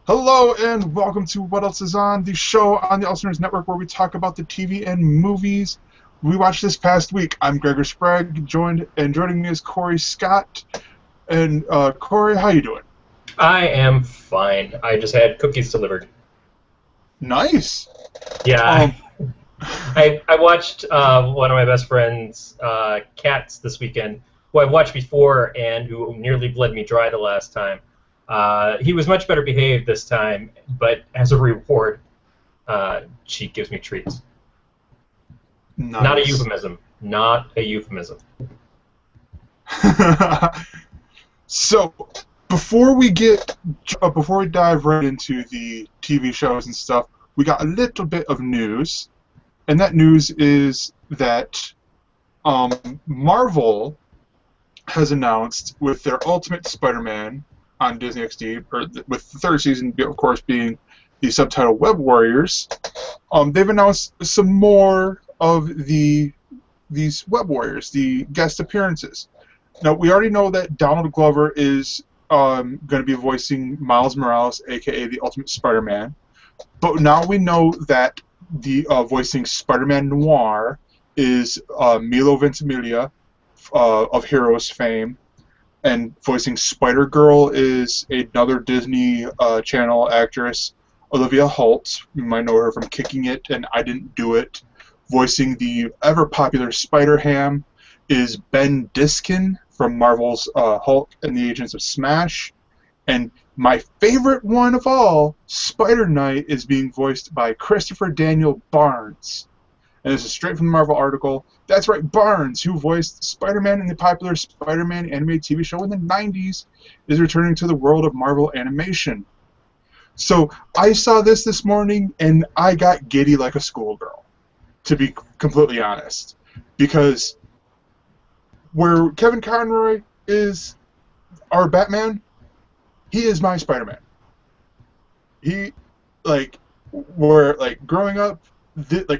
Hello and welcome to What Else Is On, the show on the Listeners Network where we talk about the TV and movies we watched this past week. I'm Gregor Sprague, joining me is Corey Scott. And Corey, how you doing? I am fine. I just had cookies delivered. Nice. Yeah, I watched one of my best friend's cats this weekend, who I've watched before and who nearly bled me dry the last time. He was much better behaved this time, but as a reward, she gives me treats. Nice. Not a euphemism. Not a euphemism. So, before we dive right into the TV shows and stuff, we got a little bit of news, and that news is that Marvel has announced with their Ultimate Spider-Man on Disney XD, with the third season, of course, being the subtitle Web Warriors, they've announced some more of these Web Warriors, the guest appearances. Now, we already know that Donald Glover is going to be voicing Miles Morales, a.k.a. the Ultimate Spider-Man, but now we know that the voicing Spider-Man Noir is Milo Ventimiglia of Heroes fame, and voicing Spider-Girl is another Disney Channel actress, Olivia Holt. You might know her from Kicking It and I Didn't Do It. Voicing the ever-popular Spider-Ham is Ben Diskin from Marvel's Hulk and the Agents of S.M.A.S.H. And my favorite one of all, Spider-Knight, is being voiced by Christopher Daniel Barnes. And this is straight from the Marvel article. That's right, Barnes, who voiced Spider-Man in the popular Spider-Man animated TV show in the 90s, is returning to the world of Marvel animation. So I saw this morning, and I got giddy like a schoolgirl, to be completely honest. Because where Kevin Conroy is our Batman, he is my Spider-Man. Growing up,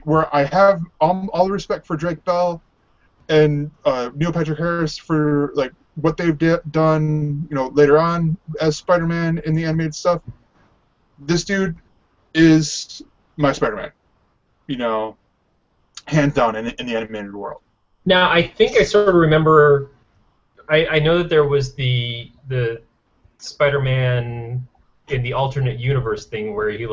where I have all the respect for Drake Bell and Neil Patrick Harris for what they've done, later on as Spider-Man in the animated stuff. This dude is my Spider-Man, hands down in the animated world. Now, I think I sort of remember. I know that there was the Spider-Man in the alternate universe thing where he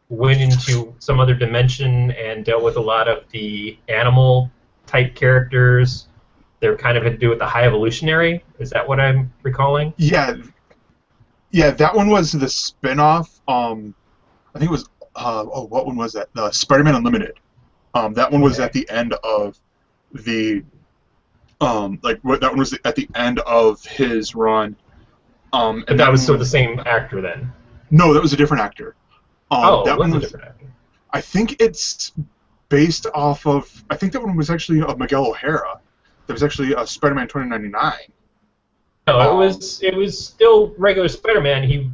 went into some other dimension and dealt with a lot of the animal type characters. They're kind of had to do with the High Evolutionary. Is that what I'm recalling? Yeah, that one was the spin-off. I think it was what one was that? Spider-Man Unlimited. That one was at the end of the that one was at the end of his run. And that was still the same actor then? No, that was a different actor. That one was a different actor. I think it's based off of. I think that one was actually Miguel O'Hara. That was actually Spider-Man 2099. No, it was still regular Spider-Man. He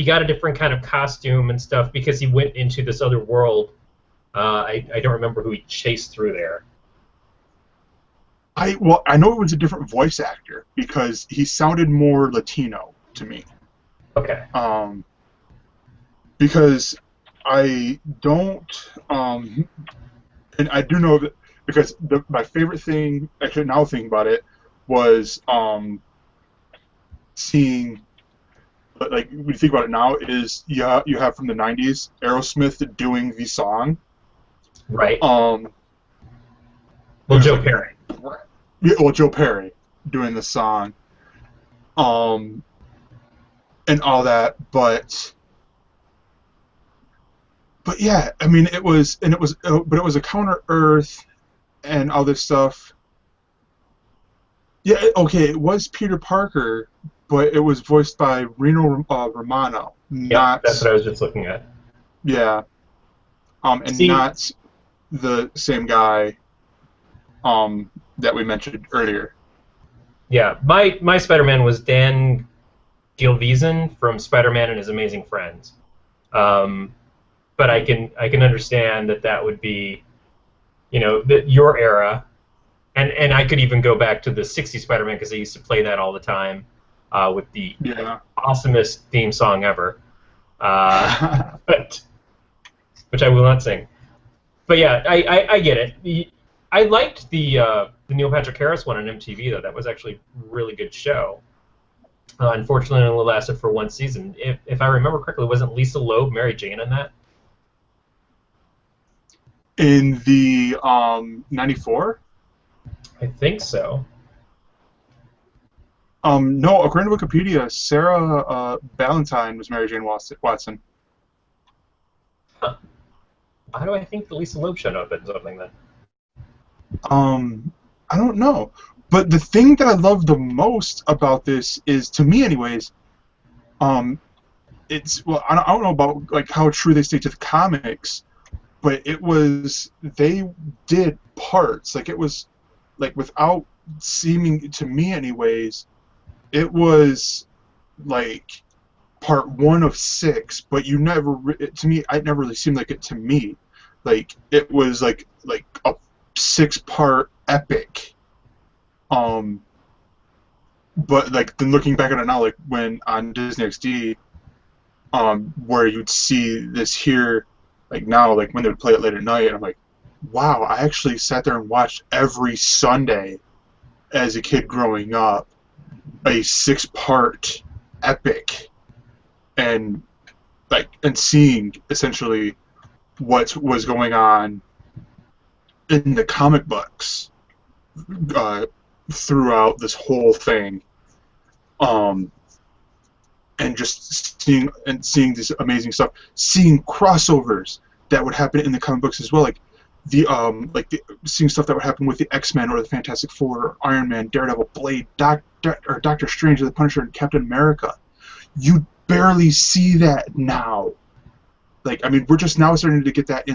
got a different kind of costume and stuff because he went into this other world. I don't remember who he chased through there. I know it was a different voice actor because he sounded more Latino to me. Okay. Because I don't, and I do know that because my favorite thing, actually now thinking about it, was seeing, when you think about it now, is you have from the 90s Aerosmith doing the song. Right. Well, Joe Perry. Yeah, well, Joe Perry doing the song, and all that, but yeah, I mean, it was a Counter Earth and all this stuff. Yeah, okay, it was Peter Parker, but it was voiced by Reno Romano. Yeah, that's what I was just looking at. Yeah, and not the same guy that we mentioned earlier. Yeah, my Spider-Man was Dan Gilvezan from Spider-Man and His Amazing Friends. But I can understand that would be, your era, and I could even go back to the '60s Spider-Man because I used to play that all the time with the awesomest theme song ever. but which I will not sing. But yeah, I get it. I liked the Neil Patrick Harris one on MTV though. That was actually a really good show. Unfortunately, it only lasted for one season. If I remember correctly, wasn't Lisa Loeb Mary Jane in that? In the 94? I think so. No, according to Wikipedia, Sarah Ballantyne was Mary Jane Watson. Huh. How do I think the Lisa Loeb showed up in something then? I don't know. But the thing that I love the most about this is, to me anyways, it's, well, I don't know about like how true they stay to the comics, but they did parts, like it was, like without seeming, to me anyways, it was like part 1 of 6, but you never, to me, it never really seemed like it to me. Like, it was like a 6-part epic. But like then looking back at it now, like when on Disney XD, where you'd see this here, like now, like when they would play it late at night, and I'm like, wow, I actually sat there and watched every Sunday as a kid growing up a 6-part epic, and seeing essentially what was going on in the comic books throughout this whole thing, and just seeing this amazing stuff, seeing crossovers that would happen in the comic books as well, seeing stuff that would happen with the X-Men or the Fantastic Four, or Iron Man, Daredevil, Blade, Doctor Strange, or the Punisher, and Captain America. You barely see that now. Like, I mean, we're just now starting to get that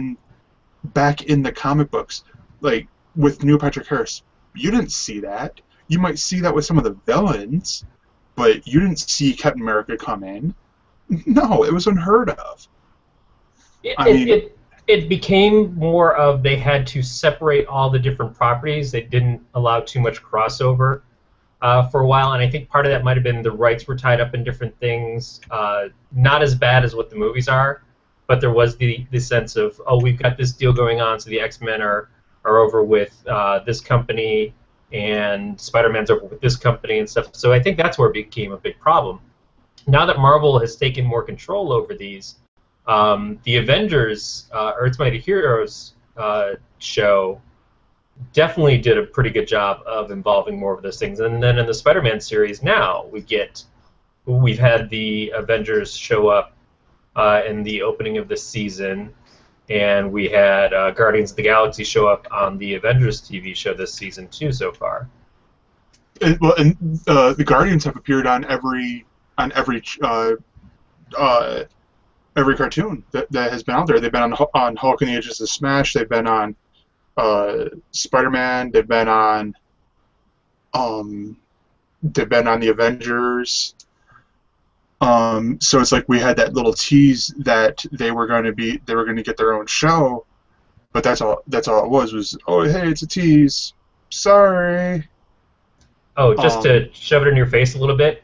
back in the comic books. Like with Neil Patrick Harris, you didn't see that. You might see that with some of the villains, but you didn't see Captain America come in. No, it was unheard of. It became more of they had to separate all the different properties. They didn't allow too much crossover for a while, and I think part of that might have been the rights were tied up in different things. Not as bad as what the movies are, but there was the sense of, oh, we've got this deal going on, so the X-Men are over with this company, and Spider-Man's over with this company and stuff. So I think that's where it became a big problem. Now that Marvel has taken more control over these, the Avengers, Earth's Mighty Heroes show definitely did a pretty good job of involving more of those things. And then in the Spider-Man series now, we've had the Avengers show up in the opening of the season, and we had Guardians of the Galaxy show up on the Avengers TV show this season too so far. And the Guardians have appeared on every cartoon that has been out there. They've been on Hulk and the Agents of Smash. They've been on Spider-Man. They've been on the Avengers. So it's like we had that little tease that they were going to get their own show, but that's all it was, oh, hey, it's a tease. Sorry. Oh, just to shove it in your face a little bit.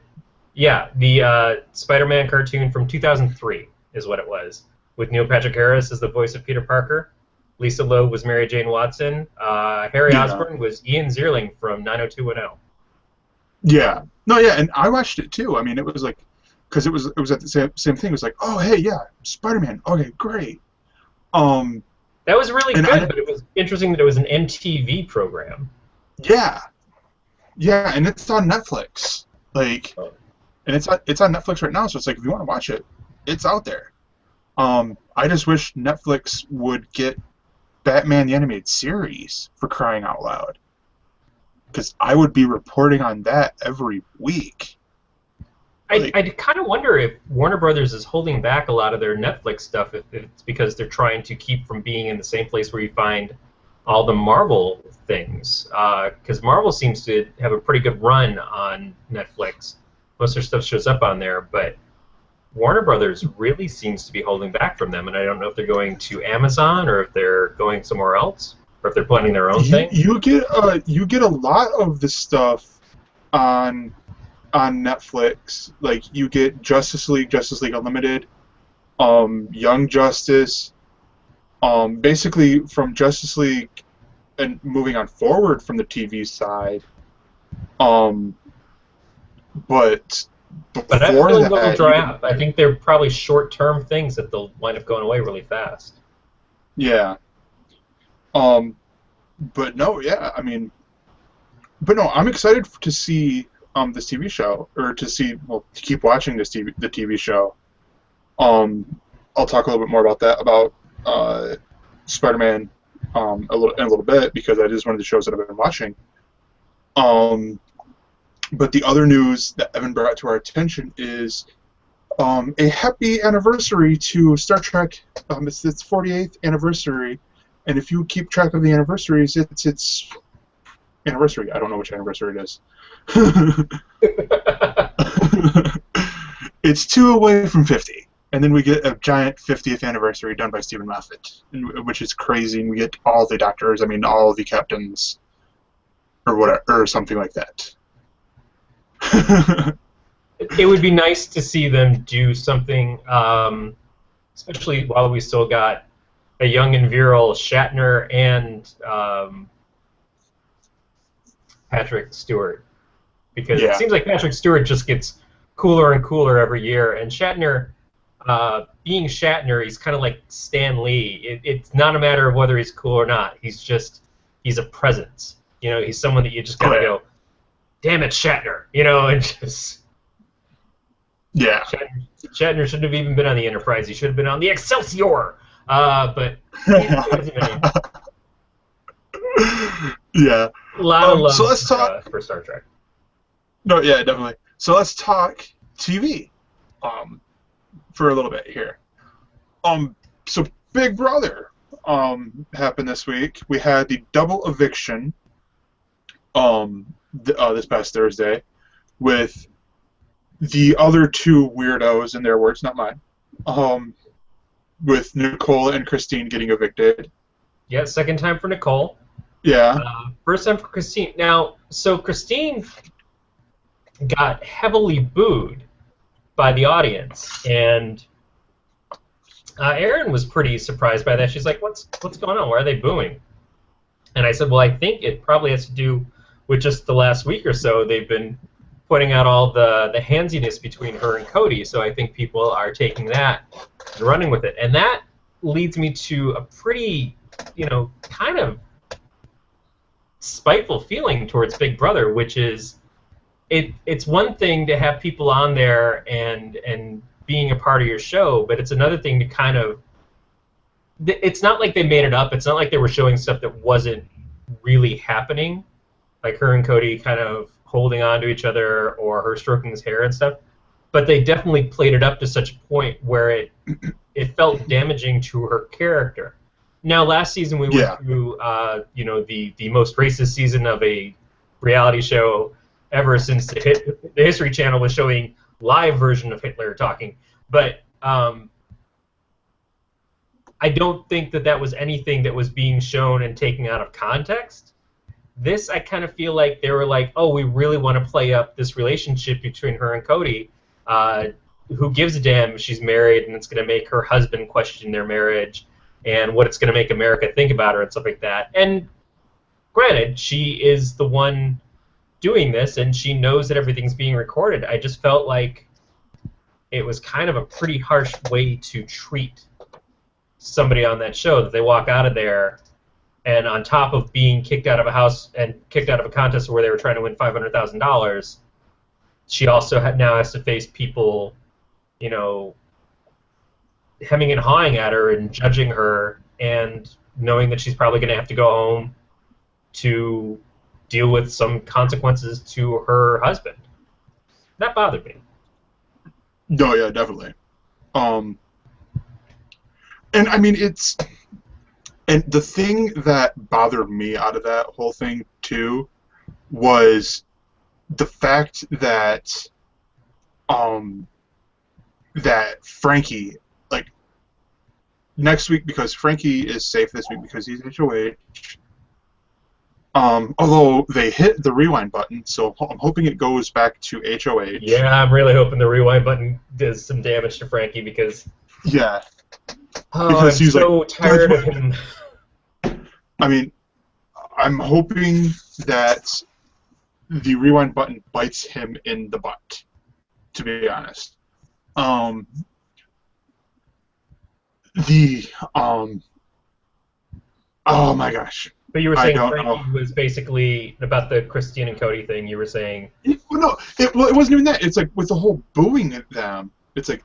Yeah, the Spider-Man cartoon from 2003 is what it was, with Neil Patrick Harris as the voice of Peter Parker. Lisa Loeb was Mary Jane Watson. Harry Osborn was Ian Zierling from 90210. Yeah. No, yeah, and I watched it too. I mean, it was like, because it was at the same thing. It was like, oh, hey, yeah, Spider-Man. Okay, great. That was really good, but it was interesting that it was an MTV program. Yeah. Yeah, and it's on Netflix. Like, and it's on Netflix right now, so it's like, if you want to watch it, it's out there. I just wish Netflix would get Batman the Animated Series, for crying out loud. Because I would be reporting on that every week. I kind of wonder if Warner Brothers is holding back a lot of their Netflix stuff, if it's because they're trying to keep from being in the same place where you find all the Marvel things. Because Marvel seems to have a pretty good run on Netflix. Most of their stuff shows up on there, but Warner Brothers really seems to be holding back from them, and I don't know if they're going to Amazon or if they're going somewhere else, or if they're planning their own thing. You get a lot of the stuff on Netflix. Like, you get Justice League Unlimited, Young Justice, basically from Justice League and moving on forward from the TV side. But But I have a before feeling those will that, dry even out. I think they're probably short-term things that they'll wind up going away really fast. yeah. But no, yeah. I mean, but no, I'm excited to see this TV show, or to keep watching the TV show. I'll talk a little bit more about that, about Spider-Man, in a little bit, because that is one of the shows that I've been watching. But the other news that Evan brought to our attention is a happy anniversary to Star Trek. It's its 48th anniversary, and if you keep track of the anniversaries, it's its anniversary. I don't know which anniversary it is. It's 2 away from 50. And then we get a giant 50th anniversary done by Stephen Moffat, which is crazy. And we get all the doctors, all the captains, or whatever, or something like that. It would be nice to see them do something, especially while we still got a young and virile Shatner and Patrick Stewart. Because it seems like Patrick Stewart just gets cooler and cooler every year, and Shatner, being Shatner, he's kind of like Stan Lee. It's not a matter of whether he's cool or not. He's a presence. He's someone that you just gotta go, damn it, Shatner, and just... Yeah. Shatner shouldn't have even been on the Enterprise. He should have been on the Excelsior. But yeah. A lot of love so let's talk for Star Trek. No, yeah, definitely. So let's talk TV for a little bit here. So Big Brother happened this week. We had the double eviction this past Thursday with the other two weirdos, in their words, not mine, with Nicole and Christine getting evicted. Yeah, second time for Nicole. Yeah. First time for Christine. Now, so Christine got heavily booed by the audience, and Erin was pretty surprised by that. She's like, what's going on? Why are they booing? And I said, well, I think it probably has to do with just the last week or so. They've been putting out all the handsiness between her and Cody, so I think people are taking that and running with it. And that leads me to a pretty, kind of spiteful feeling towards Big Brother, which is it's one thing to have people on there and being a part of your show, but it's another thing to kind of... It's not like they made it up. It's not like they were showing stuff that wasn't really happening, like her and Cody kind of holding on to each other or her stroking his hair and stuff. But they definitely played it up to such a point where it felt damaging to her character. Now, last season we went through, the most racist season of a reality show ever since the History Channel was showing live version of Hitler talking. But I don't think that was anything that was being shown and taken out of context. This, I kind of feel like they were like, oh, we really want to play up this relationship between her and Cody. Who gives a damn if she's married, and it's going to make her husband question their marriage and what it's going to make America think about her and stuff like that. And granted, she is the one doing this, and she knows that everything's being recorded. I just felt like it was kind of a pretty harsh way to treat somebody on that show, that they walk out of there, and on top of being kicked out of a house and kicked out of a contest where they were trying to win $500,000, she also now has to face people, hemming and hawing at her and judging her, and knowing that she's probably going to have to go home to deal with some consequences to her husband. That bothered me. No, yeah, definitely. And I mean, and the thing that bothered me out of that whole thing too was the fact that that Frankie, like, next week, because Frankie is safe this week because he's HOH. Although they hit the rewind button, so I'm hoping it goes back to HOH. Yeah, I'm really hoping the rewind button does some damage to Frankie, because Yeah, Oh, because I'm he's like, so that's tired of what. him. I mean, I'm hoping that the rewind button bites him in the butt. To be honest, um, the oh my gosh, But you were I saying don't know. Frankie was basically about the Christine and Cody thing. You were saying, Well, no, it wasn't even that. It's like with the whole booing at them. It's like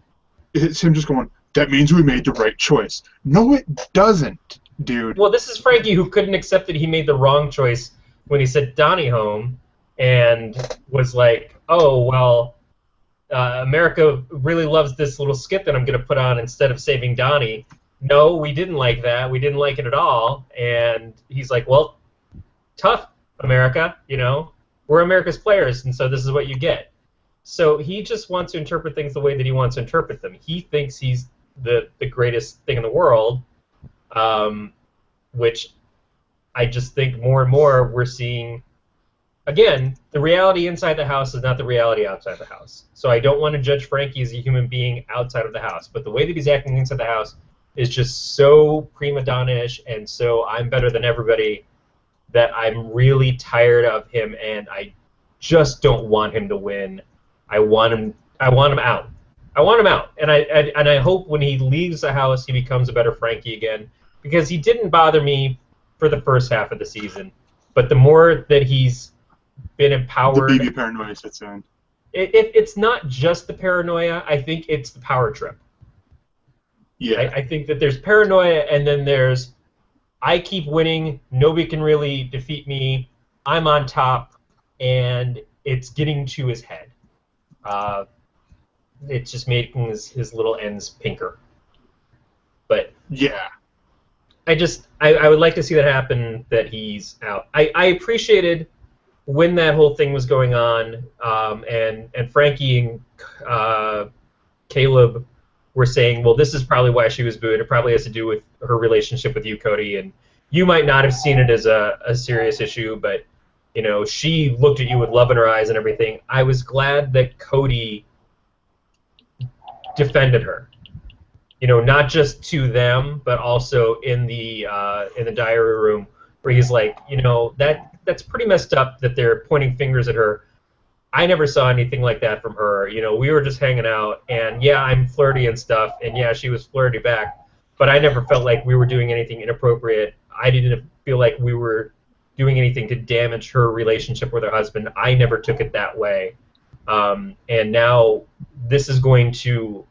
it's him just going. That means we made the right choice. No, it doesn't, dude. well, this is Frankie who couldn't accept that he made the wrong choice when he sent Donnie home, and was like, oh well, America really loves this little skit that I'm going to put on instead of saving Donnie. No, we didn't like that. We didn't like it at all. And he's like, well, tough, America. We're America's players, and so this is what you get. So he just wants to interpret things the way that he wants to interpret them. He thinks he's the greatest thing in the world, which I just think more and more we're seeing. Again, the reality inside the house is not the reality outside the house. So I don't want to judge Frankie as a human being outside of the house, but the way that he's acting inside the house is just so prima donna-ish and so I'm better than everybody that I'm really tired of him, and I just don't want him to win. I want him. I want him out. I want him out, and I hope when he leaves the house he becomes a better Frankie again, because he didn't bother me for the first half of the season, but the more that he's been The empowered, BB paranoia sets in. it's not just the paranoia. I think it's the power trip. Yeah. I think that there's paranoia, and then there's I keep winning. Nobody can really defeat me. I'm on top, and it's getting to his head. It's just making his little ends pinker. But Yeah. I would like to see that happen. That he's out. I appreciated when that whole thing was going on, and Frankie and Caleb were saying, well, this is probably why she was booed. It probably has to do with her relationship with you, Cody, and you might not have seen it as a serious issue, but she looked at you with love in her eyes and everything. I was glad that Cody defended her. Not just to them, but also in the diary room, where he's like, that's pretty messed up that they're pointing fingers at her. I never saw anything like that from her. We were just hanging out, and yeah, I'm flirty and stuff, and yeah, she was flirty back, but I never felt like we were doing anything inappropriate. I didn't feel like we were doing anything to damage her relationship with her husband. I never took it that way. And now this is going to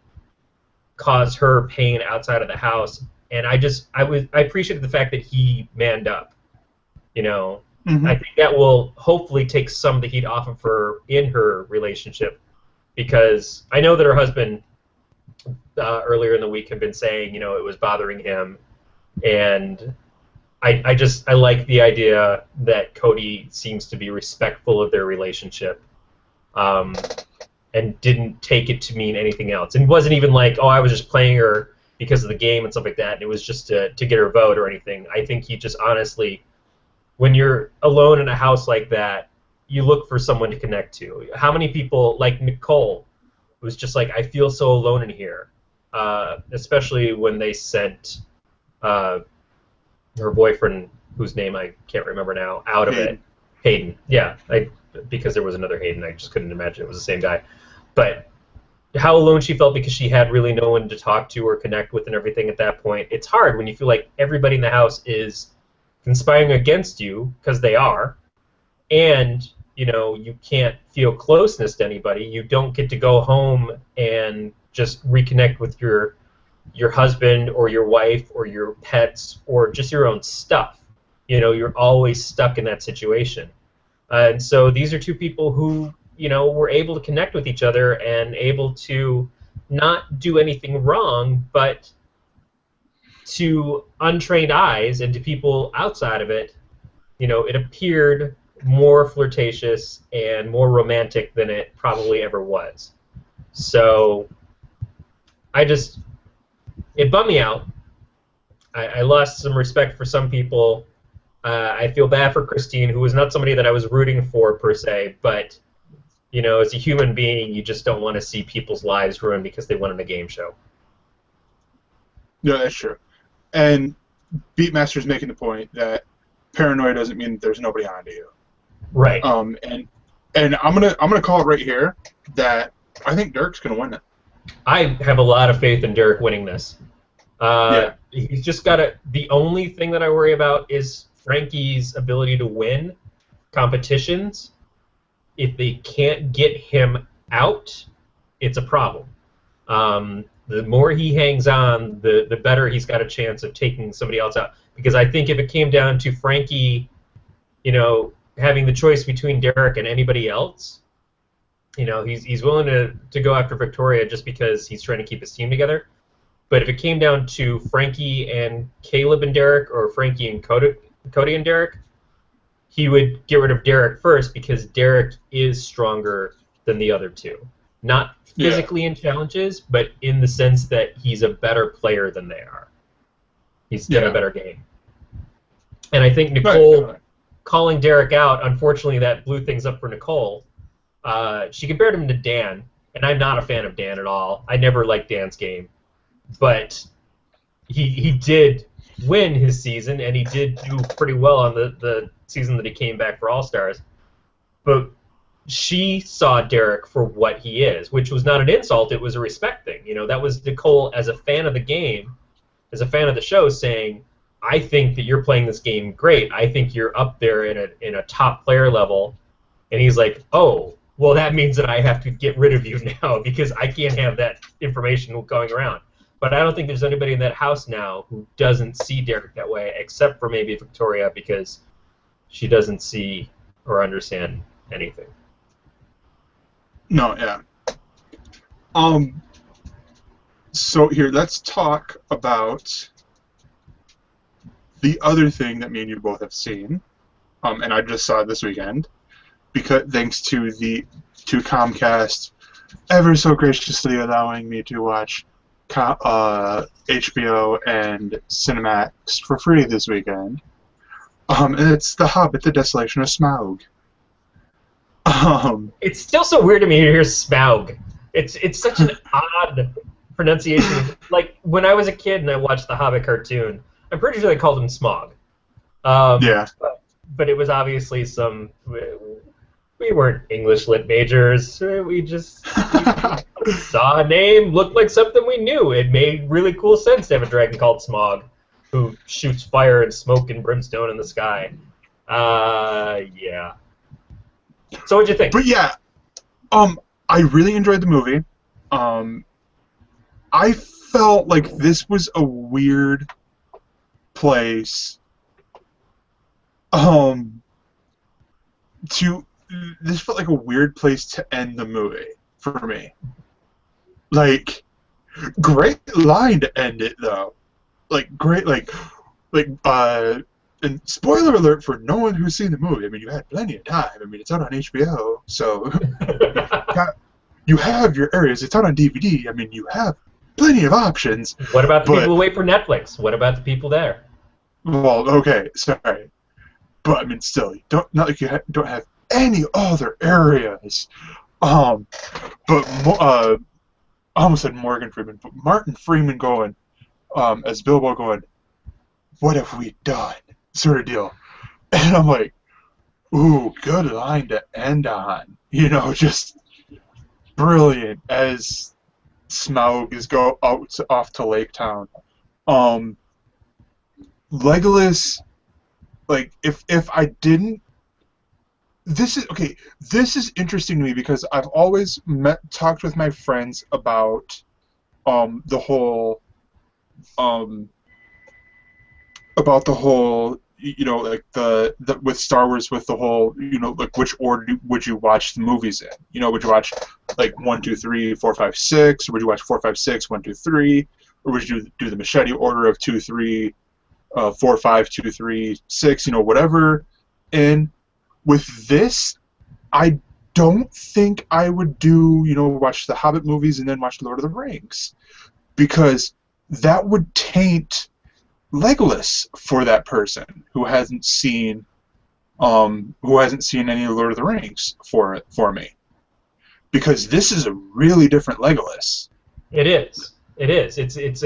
cause her pain outside of the house, and I appreciated the fact that he manned up. Mm-hmm. I think that will hopefully take some of the heat off of her in her relationship, because I know that her husband earlier in the week had been saying, it was bothering him, and I like the idea that Cody seems to be respectful of their relationship, and didn't take it to mean anything else. And it wasn't even like, oh, I was just playing her because of the game and stuff like that, and it was just to get her vote or anything. I think he just honestly, when you're alone in a house like that, you look for someone to connect to. How many people, like Nicole, was just like, I feel so alone in here, especially when they sent her boyfriend, whose name I can't remember now, out of it. Hayden. Yeah, because there was another Hayden, I just couldn't imagine it was the same guy. But how alone she felt because she had really no one to talk to or connect with and everything at that point. It's hard when you feel like everybody in the house is conspiring against you, because they are, and you can't feel closeness to anybody. You don't get to go home and just reconnect with your husband or your wife or your pets or just your own stuff. You're always stuck in that situation. And so these are two people who were able to connect with each other and able to not do anything wrong, but to untrained eyes and to people outside of it, it appeared more flirtatious and more romantic than it probably ever was. So it bummed me out. I lost some respect for some people. I feel bad for Christine, who was not somebody that I was rooting for per se, but as a human being, you just don't want to see people's lives ruined because they won in a game show. No, that's true. And Beatmaster's making the point that paranoia doesn't mean that there's nobody onto you. Right. And I'm gonna call it right here that I think Derek's gonna win it. I have a lot of faith in Derek winning this. Yeah. He's just got to. The only thing that I worry about is Frankie's ability to win competitions. If they can't get him out, it's a problem. The more he hangs on, the better he's got a chance of taking somebody else out. Because I think if it came down to Frankie, having the choice between Derek and anybody else, he's willing to go after Victoria just because he's trying to keep his team together. But if it came down to Frankie and Caleb and Derek, or Frankie and Cody and Derek, he would get rid of Derek first because Derek is stronger than the other two. Not physically in challenges, but in the sense that he's a better player than they are. He's got a better game. And I think Nicole calling Derek out, unfortunately that blew things up for Nicole. She compared him to Dan, and I'm not a fan of Dan at all. I never liked Dan's game. But he did win his season, and he did do pretty well on the season that he came back for All-Stars. But she saw Derek for what he is, which was not an insult, it was a respect thing. That was Nicole as a fan of the game, as a fan of the show, saying, I think that you're playing this game great. I think you're up there in a top player level. And he's like, oh, well, that means that I have to get rid of you now because I can't have that information going around. But I don't think there's anybody in that house now who doesn't see Derek that way, except for maybe Victoria, because she doesn't see or understand anything. No, yeah. So here, let's talk about the other thing that me and you both have seen, and I just saw it this weekend, because thanks to Comcast ever so graciously allowing me to watch HBO and Cinemax for free this weekend. And it's The Hobbit: The Desolation of Smaug. It's still so weird to me to hear Smaug. It's such an odd pronunciation. Like, when I was a kid and I watched the Hobbit cartoon, I'm pretty sure they called him Smaug. Yeah. But it was obviously some... We weren't English lit majors. We just saw a name, looked like something we knew. It made really cool sense to have a dragon called Smaug, who shoots fire and smoke and brimstone in the sky. Yeah. So what'd you think? But yeah, I really enjoyed the movie. I felt like this was a weird place. This felt like a weird place to end the movie for me. Like, great line to end it though. Like, great, and spoiler alert for no one who's seen the movie. I mean, you had plenty of time. I mean, it's out on HBO, so you have your areas. It's out on DVD. I mean, you have plenty of options. What about the people who wait for Netflix? What about the people there? Well, okay, sorry, but I mean, still, not like you don't have any other areas. But I almost said Morgan Freeman, but Martin Freeman going as Bilbo going, what have we done? Sort of deal. And I'm like, ooh, good line to end on. Just brilliant as Smaug is off to Lake Town. Legolas, like, if I didn't, this is interesting to me because I've always talked with my friends about the whole like the with Star Wars, with the whole, like, which order would you watch the movies in? Would you watch like 1, 2, 3, 4, 5, 6, or would you watch 4, 5, 6, 1, 2, 3, or would you do the machete order of 2, 3, 4, 5, 2, 3, 6, whatever? And with this, I don't think I would do, watch the Hobbit movies and then watch Lord of the Rings, because that would taint Legolas for that person who hasn't seen any Lord of the Rings for me, because this is a really different Legolas. It is. It's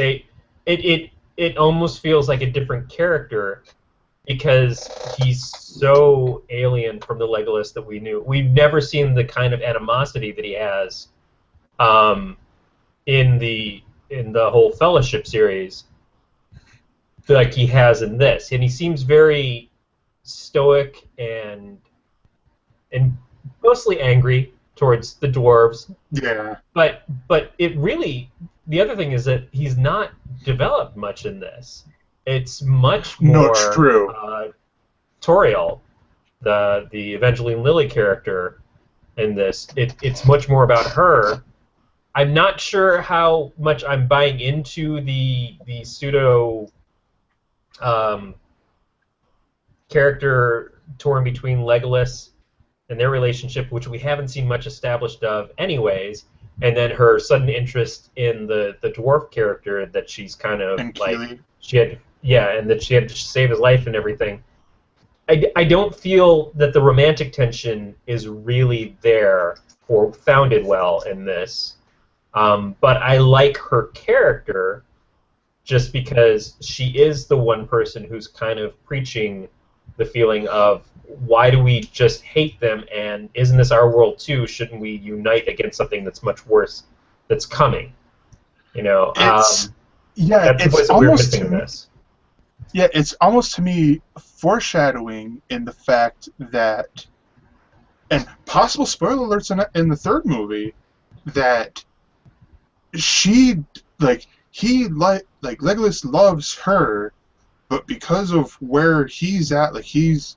it almost feels like a different character because he's so alien from the Legolas that we knew. We've never seen the kind of animosity that he has in the whole Fellowship series like he has in this, and he seems very stoic and mostly angry towards the dwarves. Yeah. But it really, the other thing is that he's not developed much in this. It's much more true. Toriel, the Evangeline Lilly character in this. It's much more about her. I'm not sure how much I'm buying into the pseudo character torn between Legolas and their relationship, which we haven't seen much established of anyways, and then her sudden interest in the dwarf character that she's kind of and like Keely. and that she had to save his life and everything. I don't feel that the romantic tension is really there or founded well in this, but I like her character just because she is the one person who's kind of preaching the feeling of why do we just hate them, and isn't this our world too? Shouldn't we unite against something that's much worse that's coming? You know, It's that's the voice that we're missing in this. Yeah, it's almost to me foreshadowing in the fact that, and possible spoiler alerts in the third movie, that Legolas loves her, but because of where he's at, like he's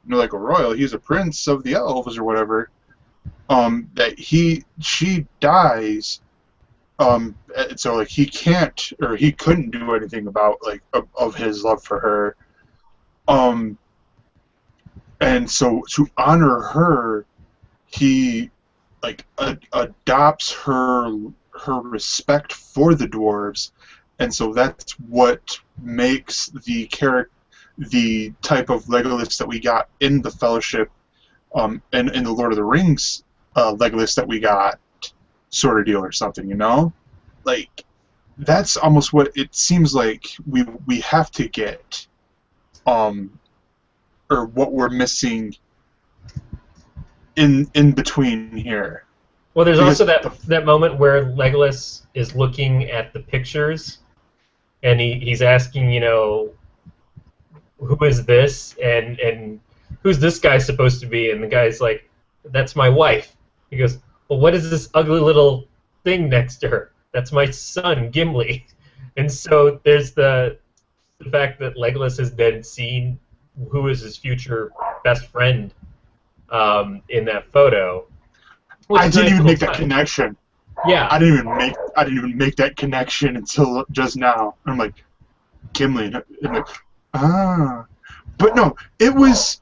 like a royal, he's a prince of the elves or whatever, that she dies, so like he can't or he couldn't do anything about like of his love for her, and so to honor her, he like adopts her respect for the dwarves, and so that's what makes the type of Legolas that we got in the Fellowship, and in the Lord of the Rings Legolas that we got, sort of deal or something, you know? Like, that's almost what it seems like we have to get, or what we're missing in between here. Well, there's Because also that moment where Legolas is looking at the pictures, and he's asking, you know, who is this, and who's this guy supposed to be? And the guy's like, that's my wife. He goes, well, what is this ugly little thing next to her? That's my son, Gimli. And so there's the fact that Legolas has then seen who is his future best friend in that photo. I didn't even make that connection. Yeah. I didn't even make that connection until just now. I'm like, Gimli, and I'm like, ah. But no, it was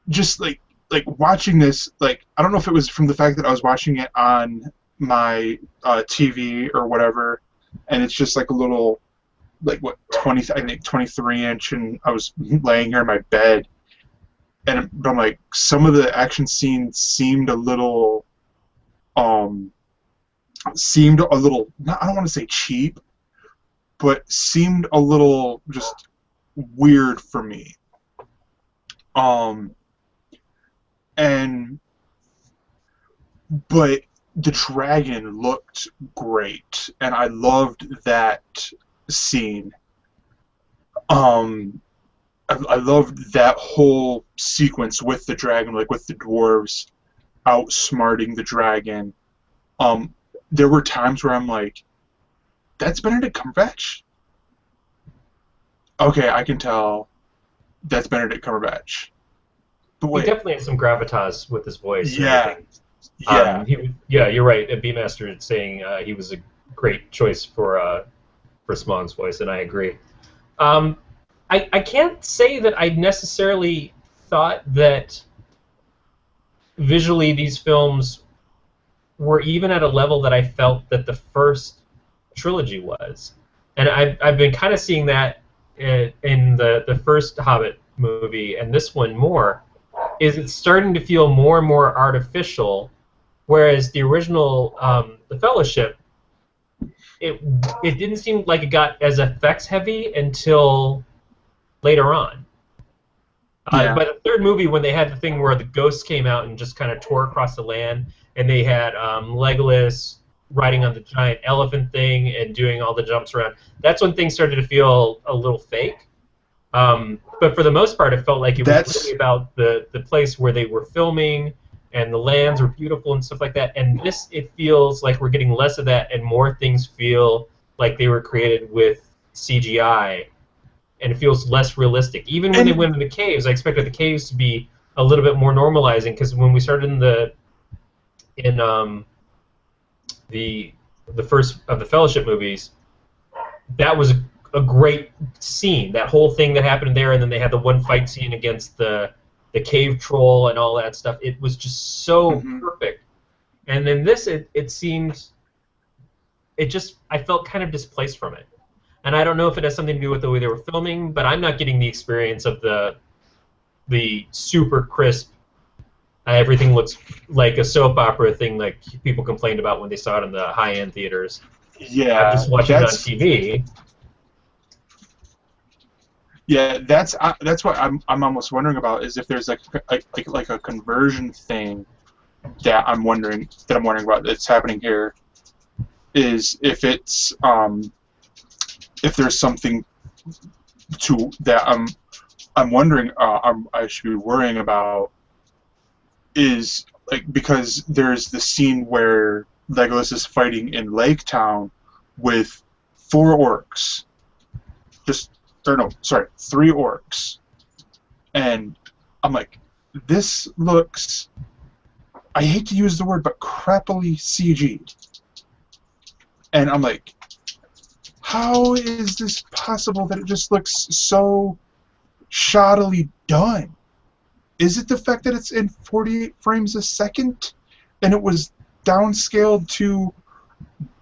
just like watching this. Like, I don't know if it was from the fact that I was watching it on my TV or whatever, and it's just like a little, like what 23-inch, and I was laying here in my bed, but I'm like, some of the action scenes seemed a little. Seemed a little, I don't want to say cheap, but seemed a little just weird for me. But the dragon looked great, and I loved that scene. I loved that whole sequence with the dragon, like with the dwarves outsmarting the dragon. There were times where I'm like, that's Benedict Cumberbatch? Okay, I can tell that's Benedict Cumberbatch. But wait. He definitely has some gravitas with his voice. Yeah. And yeah, you're right. B-Master is saying he was a great choice for Smaug's voice, and I agree. I can't say that I necessarily thought that visually these films were even at a level that I felt that the first trilogy was. And I've been kind of seeing that in the first Hobbit movie and this one more, is it's starting to feel more and more artificial, whereas the original, The Fellowship, it it didn't seem like it got as effects heavy until later on. Yeah. By the third movie, when they had the thing where the ghosts came out and just kind of tore across the land, and they had Legolas riding on the giant elephant thing and doing all the jumps around, that's when things started to feel a little fake. But for the most part, it felt like it was really That's about the place where they were filming, and the lands were beautiful and stuff like that. And this, it feels like we're getting less of that, and more things feel like they were created with CGI, and it feels less realistic. Even when they and went in the caves, I expected the caves to be a little bit more normalizing, because when we started in the the first of the Fellowship movies, that was a great scene. That whole thing that happened there, and then they had the one fight scene against the cave troll and all that stuff. It was just so mhm. perfect. And then this, it seemed, it just, I felt kind of displaced from it. And I don't know if it has something to do with the way they were filming, but I'm not getting the experience of the super crisp. Everything looks like a soap opera thing, like people complained about when they saw it in the high-end theaters. I'm Yeah, just watching it on TV. that's what I'm almost wondering about, is if there's like a conversion thing that I'm wondering about that's happening here, is if there's something to that I'm wondering, I should be worrying about, is like, because there's the scene where Legolas is fighting in Lake Town with 4 orcs, just or no, sorry, 3 orcs, and I'm like, this looks, I hate to use the word, but crappily CG'd, and I'm like, how is this possible that it just looks so shoddily done? Is it the fact that it's in 48 frames a second and it was downscaled to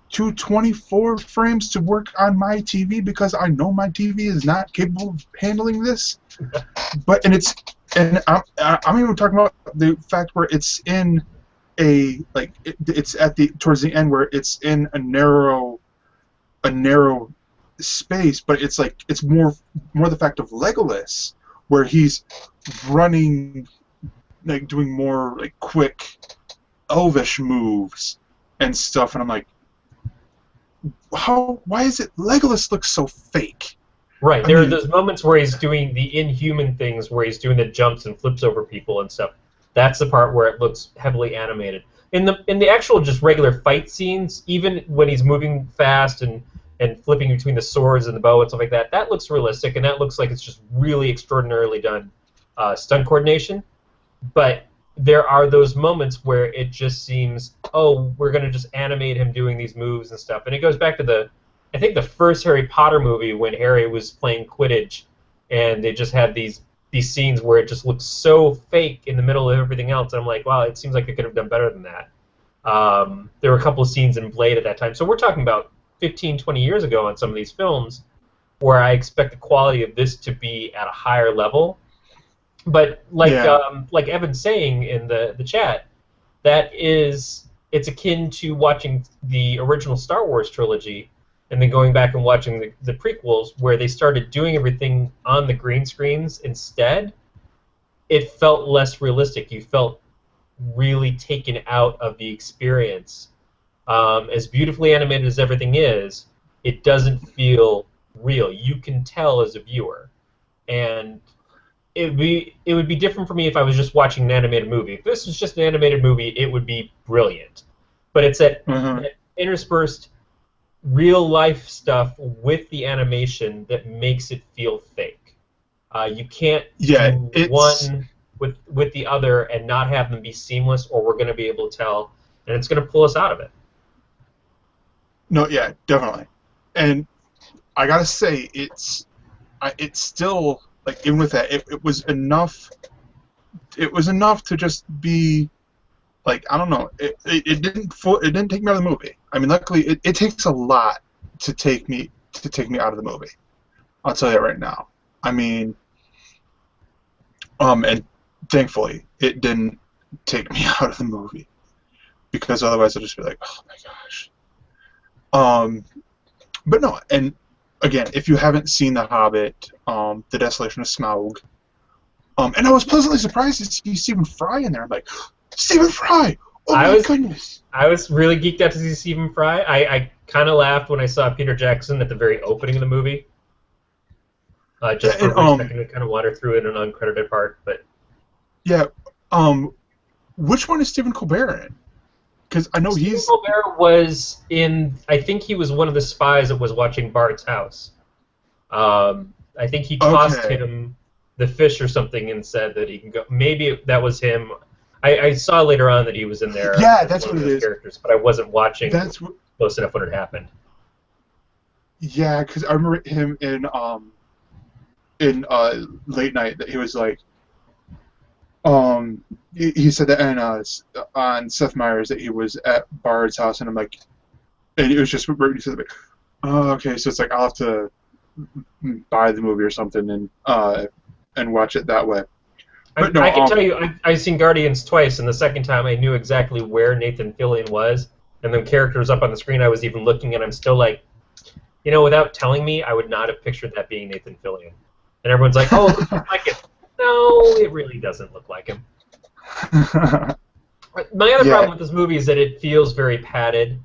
224 frames to work on my TV because I know my TV is not capable of handling this? But I'm even talking about the fact where it's in it's at the towards the end where it's in a narrow space, but it's like it's more the fact of Legolas, where he's running, like doing more like quick elvish moves and stuff, and I'm like, why is it Legolas looks so fake? Right, there are those moments where he's doing the inhuman things, where he's doing the jumps and flips over people and stuff. That's the part where it looks heavily animated. In the actual just regular fight scenes, even when he's moving fast and flipping between the swords and the bow and stuff like that, that looks realistic, and that looks like it's just really extraordinarily done stunt coordination. But there are those moments where it just seems, oh, we're going to just animate him doing these moves and stuff. And it goes back to I think the first Harry Potter movie, when Harry was playing Quidditch, and they just had these scenes where it just looks so fake in the middle of everything else. And I'm like, wow, it seems like they could have done better than that. There were a couple of scenes in Blade at that time. So we're talking about 15, 20 years ago on some of these films, where I expect the quality of this to be at a higher level. But like Evan's saying in the chat, it's akin to watching the original Star Wars trilogy and then going back and watching the prequels, where they started doing everything on the green screens instead. It felt less realistic. You felt really taken out of the experience. As beautifully animated as everything is, it doesn't feel real. You can tell as a viewer. And it would be different for me if I was just watching an animated movie. If this was just an animated movie, it would be brilliant. But it's that interspersed real life stuff with the animation that makes it feel fake. You can't do one with the other and not have them be seamless, or we're going to be able to tell, and it's going to pull us out of it. No, yeah, definitely. And I gotta say, it's still, like, even with that, it was enough. It was enough to just be, like, I don't know. It didn't take me out of the movie. I mean, luckily, it takes a lot to take me out of the movie. I'll tell you right now. I mean, and thankfully, it didn't take me out of the movie, because otherwise I'd just be like, oh my gosh. But no, and again, if you haven't seen The Hobbit, The Desolation of Smaug, and I was pleasantly surprised to see Stephen Fry in there. I'm like, Stephen Fry! Oh my goodness! I was really geeked out to see Stephen Fry. I kind of laughed when I saw Peter Jackson at the very opening of the movie. Just for a brief second to kind of wander through it in an uncredited part, but... Yeah, which one is Stephen Colbert in? Because I know Stephen Colbert was in... I think he was one of the spies that was watching Bart's house. I think he tossed him the fish or something and said that he can go... Maybe that was him. I saw later on that he was in there. Yeah, that's what it is. Characters, but I wasn't watching close enough when it happened. Yeah, because I remember him in Late Night that he was like, he said that on Seth Meyers that he was at Bard's house, and I'm like, and it was just he said like, oh, okay, so it's like I'll have to buy the movie or something and watch it that way. But no, I can tell you, I've seen Guardians twice, and the second time I knew exactly where Nathan Fillion was, and the character was up on the screen. I was even looking, and I'm still like, you know, without telling me, I would not have pictured that being Nathan Fillion. And everyone's like, oh, it looks like it. No, it really doesn't look like him. My other problem with this movie is that it feels very padded,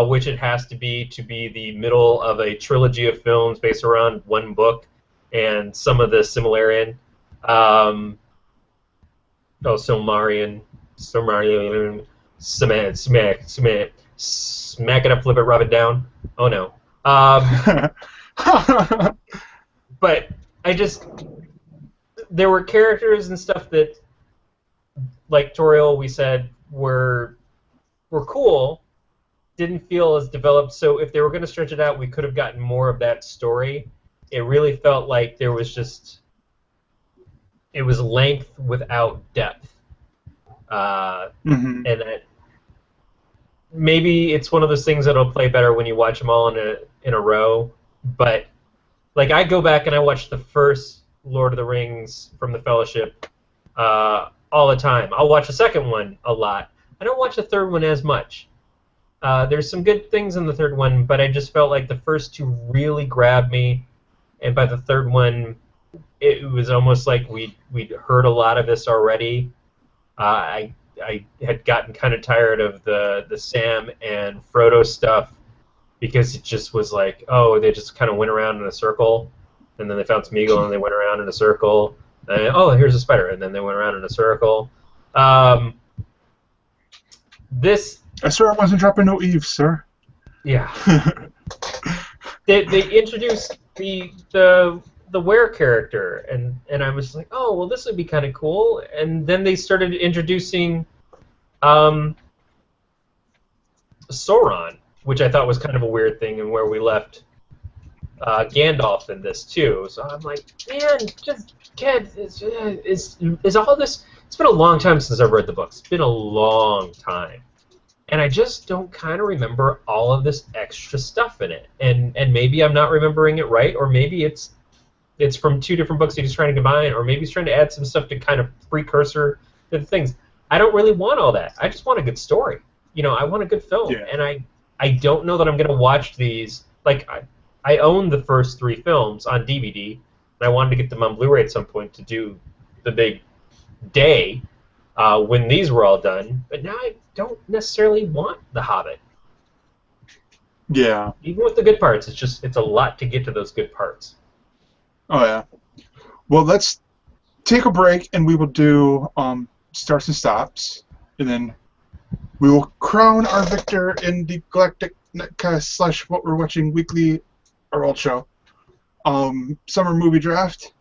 which it has to be the middle of a trilogy of films based around one book and some of the similarity. Silmarillion, smack it up, flip it, rub it down. Oh no. But there were characters and stuff that, like Toriel, we said, were cool, didn't feel as developed, so if they were going to stretch it out, we could have gotten more of that story. It really felt like there was it was length without depth. And that maybe it's one of those things that'll play better when you watch them all in a row, but like I go back and I watch the first Lord of the Rings from the Fellowship all the time. I'll watch the second one a lot. I don't watch the third one as much. There's some good things in the third one, but I just felt like the first two really grabbed me, and by the third one, it was almost like we'd heard a lot of this already. I had gotten kind of tired of the Sam and Frodo stuff because it just was like, oh, they just kind of went around in a circle, and then they found Smeagol and they went around in a circle. And, oh, here's a spider, and then they went around in a circle. This. I swear I wasn't dropping no eaves, sir. Yeah. They introduced the Were character, and I was like, oh, well, this would be kind of cool. And then they started introducing Sauron, which I thought was kind of a weird thing, and where we left Gandalf in this too. So I'm like, man, just kid, is all this? It's been a long time since I've read the books. It's been a long time. And I just don't kind of remember all of this extra stuff in it. And maybe I'm not remembering it right, or maybe it's from two different books that he's trying to combine, or maybe he's trying to add some stuff to kind of precursor to the things. I don't really want all that. I just want a good story. You know, I want a good film. Yeah. And I don't know that I'm going to watch these. Like, I own the first three films on DVD, and I wanted to get them on Blu-ray at some point to do the big day when these were all done. But now I don't necessarily want The Hobbit. Yeah. Even with the good parts, it's a lot to get to those good parts. Oh, yeah. Well, let's take a break, and we will do starts and stops, and then we will crown our victor in the Galactic Netcast / What We're Watching Weekly World Show summer movie draft.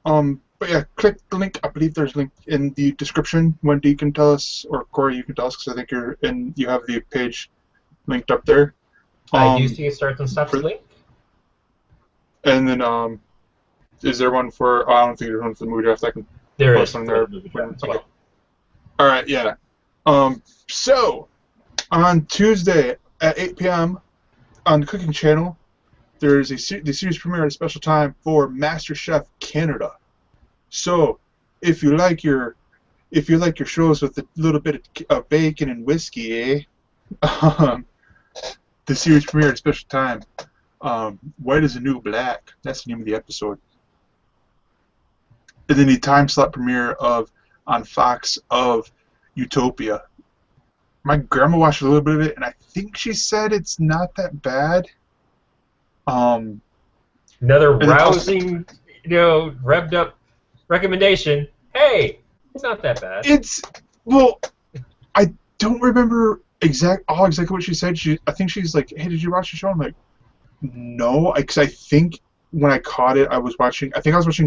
But yeah, click the link. I believe there's a link in the description. Wendy, you can tell us, or Corey, you can tell us, because I think you have the page linked up there. I do see a starts and stops link. And then, is there one for? Oh, I don't think there's one for the movie draft. I can there post is one there. Movie draft. Okay. All right, yeah. So on Tuesday at 8 p.m. on the Cooking Channel, there's the series premiere at a special time for MasterChef Canada. So if you like your shows with a little bit of bacon and whiskey, the series premiere at a special time. White is the New Black. That's the name of the episode. And then the time slot premiere on Fox of Utopia. My grandma watched a little bit of it, and I think she said it's not that bad. Another rousing, revved up recommendation. Hey, it's not that bad. I don't remember exactly what she said. I think she's like, "Hey, did you watch the show?" I'm like, "No," because I think when I caught it, I was watching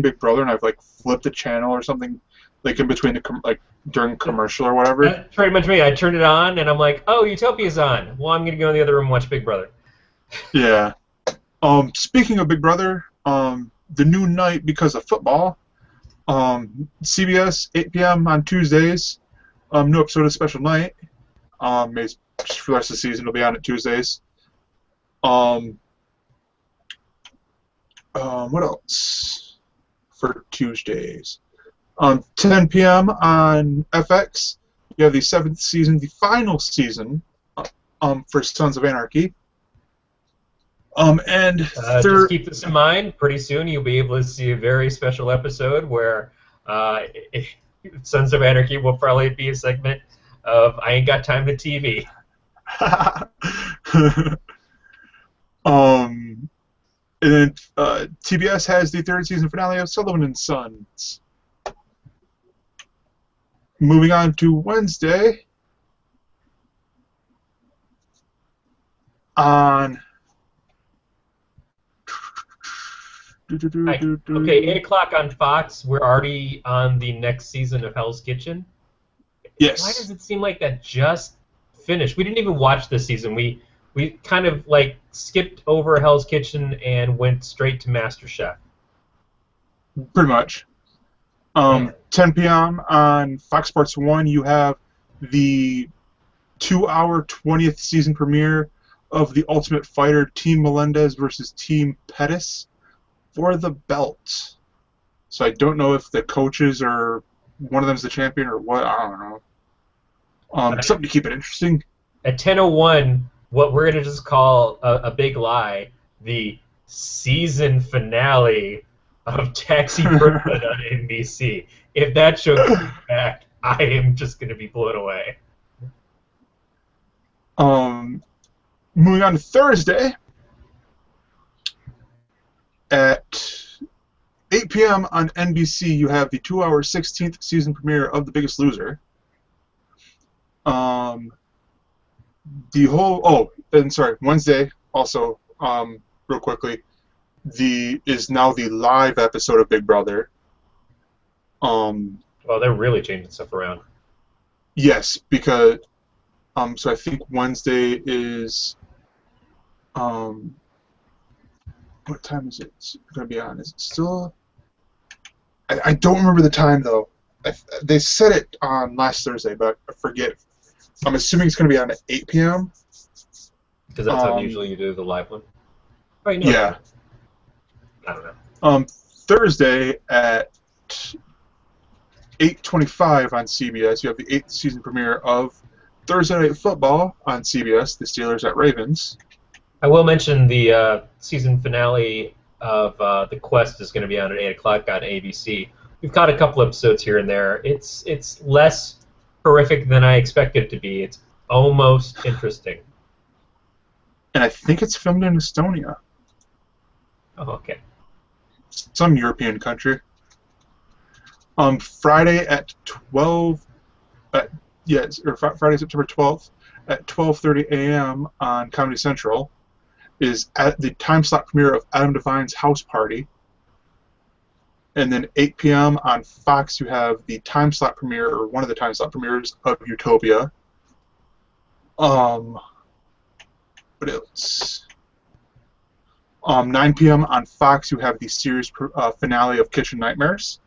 Big Brother, and I've like flipped the channel or something, like in between during commercial or whatever. That's pretty much me. I turned it on, and I'm like, "Oh, Utopia's on. Well, I'm gonna go in the other room and watch Big Brother." Yeah. Speaking of Big Brother, the new night because of football, CBS 8 p.m. on Tuesdays. New episode of Special Night. For the rest of the season, it'll be on at Tuesdays. What else for Tuesdays? 10 p.m. on FX, you have the 7th season, the final season, for Sons of Anarchy. Just keep this in mind. Pretty soon, you'll be able to see a very special episode where Sons of Anarchy will probably be a segment of "I ain't got time to TV." And then TBS has the 3rd season finale of Sullivan and Sons. Moving on to Wednesday. On Okay, 8 o'clock on Fox. We're already on the next season of Hell's Kitchen. Yes. Why does it seem like that just finished? We didn't even watch this season. We kind of like skipped over Hell's Kitchen and went straight to MasterChef. Pretty much. 10 p.m. on Fox Sports 1, you have the 2-hour 20th season premiere of The Ultimate Fighter, Team Melendez versus Team Pettis for the belt. So I don't know if the coaches or one of them's the champion or what. I don't know. Something to keep it interesting. At 10:01, what we're going to just call a big lie, the season finale of Taxi Brooklyn on NBC. If that show comes back, I am just going to be blown away. Moving on to Thursday, at 8 p.m. on NBC, you have the 2-hour 16th season premiere of The Biggest Loser. Wednesday also, real quickly, is now the live episode of Big Brother. Well, they're really changing stuff around. Yes, because so I think Wednesday is what time is it going to be on? Is it still? I don't remember the time though. They said it on last Thursday, but I forget. I'm assuming it's going to be on at 8 p.m. Because that's how usually you do the live one. Right now. Yeah. I don't know. Thursday at 8:25 on CBS, you have the 8th season premiere of Thursday Night Football on CBS, the Steelers at Ravens. I will mention the season finale of The Quest is going to be on at 8 o'clock on ABC. We've caught a couple episodes here and there. It's less horrific than I expected it to be. It's almost interesting. And I think it's filmed in Estonia. Oh, okay. Some European country. Friday at 12. Friday, September 12th at 12:30 a.m. on Comedy Central is at the time slot premiere of Adam Devine's House Party. And then 8 p.m. on Fox, you have the time slot premiere, or one of the time slot premieres of Utopia. What else? 9 p.m. on Fox, you have the series finale of Kitchen Nightmares.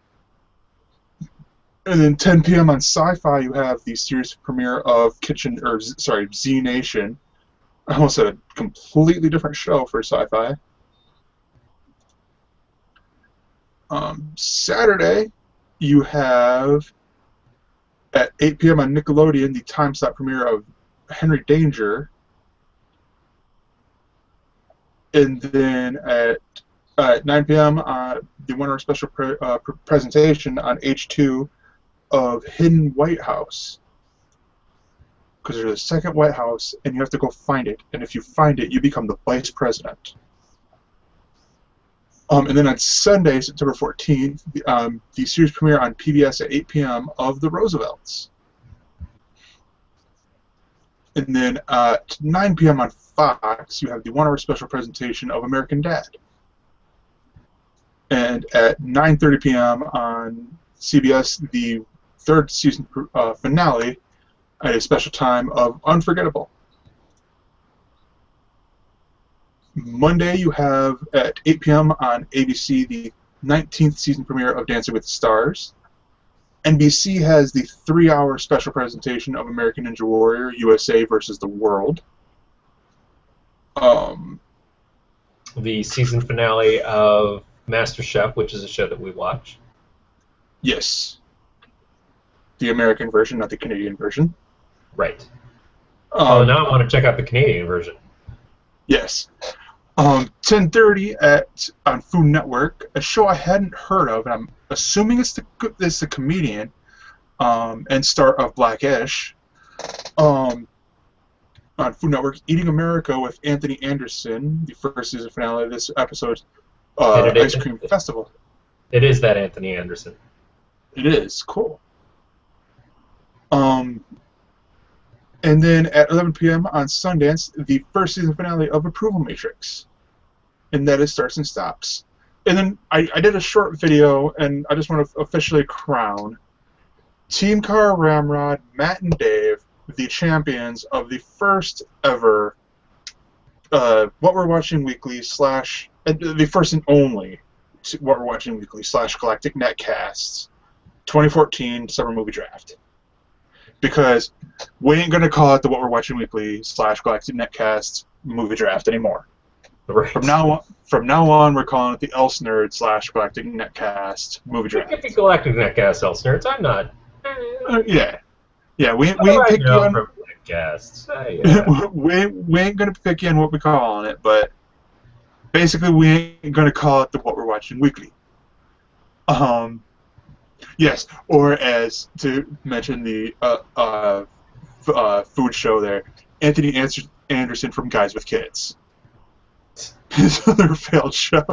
And then 10 p.m. on Sci-Fi, you have the series premiere of Z Nation. I almost said a completely different show for Sci-Fi. Saturday, you have at 8 p.m. on Nickelodeon the time slot premiere of Henry Danger. And then at 9 p.m., the one-hour special presentation on H2 of Hidden White House. Because there's a second White House, and you have to go find it. And if you find it, you become the vice president. And then on Sunday, September 14th, the series premiere on PBS at 8 p.m. of The Roosevelts. And then at 9 p.m. on Fox, you have the one-hour special presentation of American Dad. And at 9:30 p.m. on CBS, the third season finale at a special time of Unforgettable. Monday, you have at 8 p.m. on ABC the 19th season premiere of Dancing with the Stars. NBC has the 3-hour special presentation of American Ninja Warrior USA versus the World. The season finale of MasterChef, which is a show that we watch. Yes. The American version, not the Canadian version. Right. Oh, now I want to check out the Canadian version. Yes. 10:30 on Food Network, a show I hadn't heard of, and I'm assuming it's the comedian and star of Blackish. On Food Network, Eating America with Anthony Anderson, the first season finale of this episode's Ice Cream Festival. It is that Anthony Anderson. It is. Cool. And then at 11 p.m. on Sundance, the first season finale of Approval Matrix. And that is Starts and Stops. And then I did a short video, and I just want to officially crown Team Car Ramrod, Matt and Dave, the champions of the first ever What We're Watching Weekly / the first and only What We're Watching Weekly / Galactic Netcasts 2014 Summer Movie Draft. Because we ain't going to call it the What We're Watching Weekly / Galactic Netcast movie draft anymore. Right. From now on, we're calling it the Else Nerd / Galactic Netcast movie draft. It could be Galactic Netcast Else Nerds. I'm not. Yeah. We ain't picky on Netcasts. we ain't going to pick you on what we call it, but basically we ain't going to call it the What We're Watching Weekly. Yes, or as to mention the food show there, Anthony Anderson from Guys with Kids. His other failed show.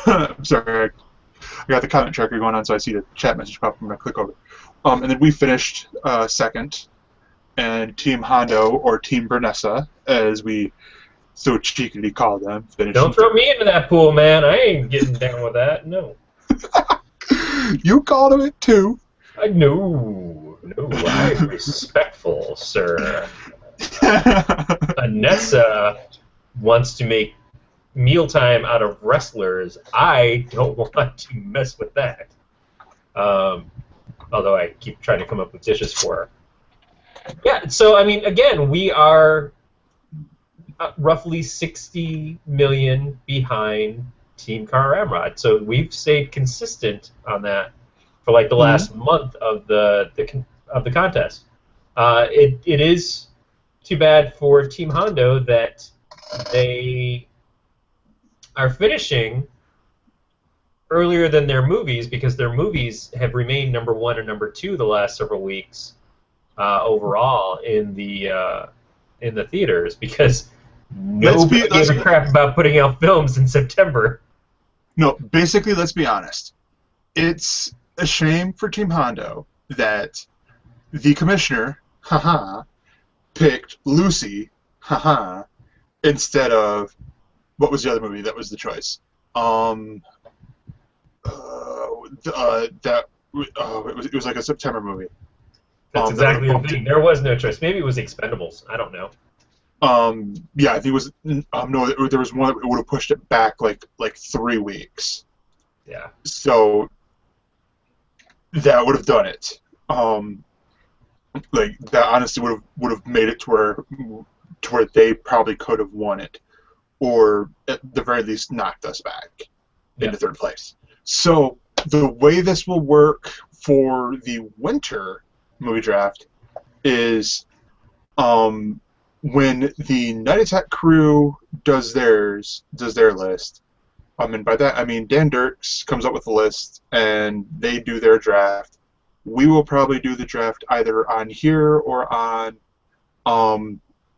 I'm sorry, I got the comment tracker going on, so I see the chat message pop up. I'm going to click over. And then we finished second, and Team Hondo, or Team Bernessa, as we so cheekily call them, finished. Don't throw me into that pool, man. I ain't getting down with that. No. You called it too. No, I'm respectful, sir. Anessa wants to make mealtime out of wrestlers. I don't want to mess with that. Although I keep trying to come up with dishes for her. Yeah, so, I mean, again, we are roughly 60 million behind Team Car Ramrod. So we've stayed consistent on that for like the last month of the contest. It is too bad for Team Hondo that they are finishing earlier than their movies, because their movies have remained number 1 and number 2 the last several weeks overall in the theaters, because nobody gives a crap about putting out films in September. No, basically, let's be honest. It's a shame for Team Hondo that the commissioner, picked Lucy, instead of, what was the other movie that was the choice? It was like a September movie. That's exactly the thing. There was no choice. Maybe it was Expendables. I don't know. Yeah, I think it was. No, there was one that would have pushed it back like 3 weeks. Yeah. So that would have done it. Like that honestly would have made it to where they probably could have won it, or at the very least knocked us back into third place. So the way this will work for the winter movie draft is, when the Night Attack crew does their list, and by that I mean Dan Dirks comes up with a list and they do their draft. We will probably do the draft either on here or on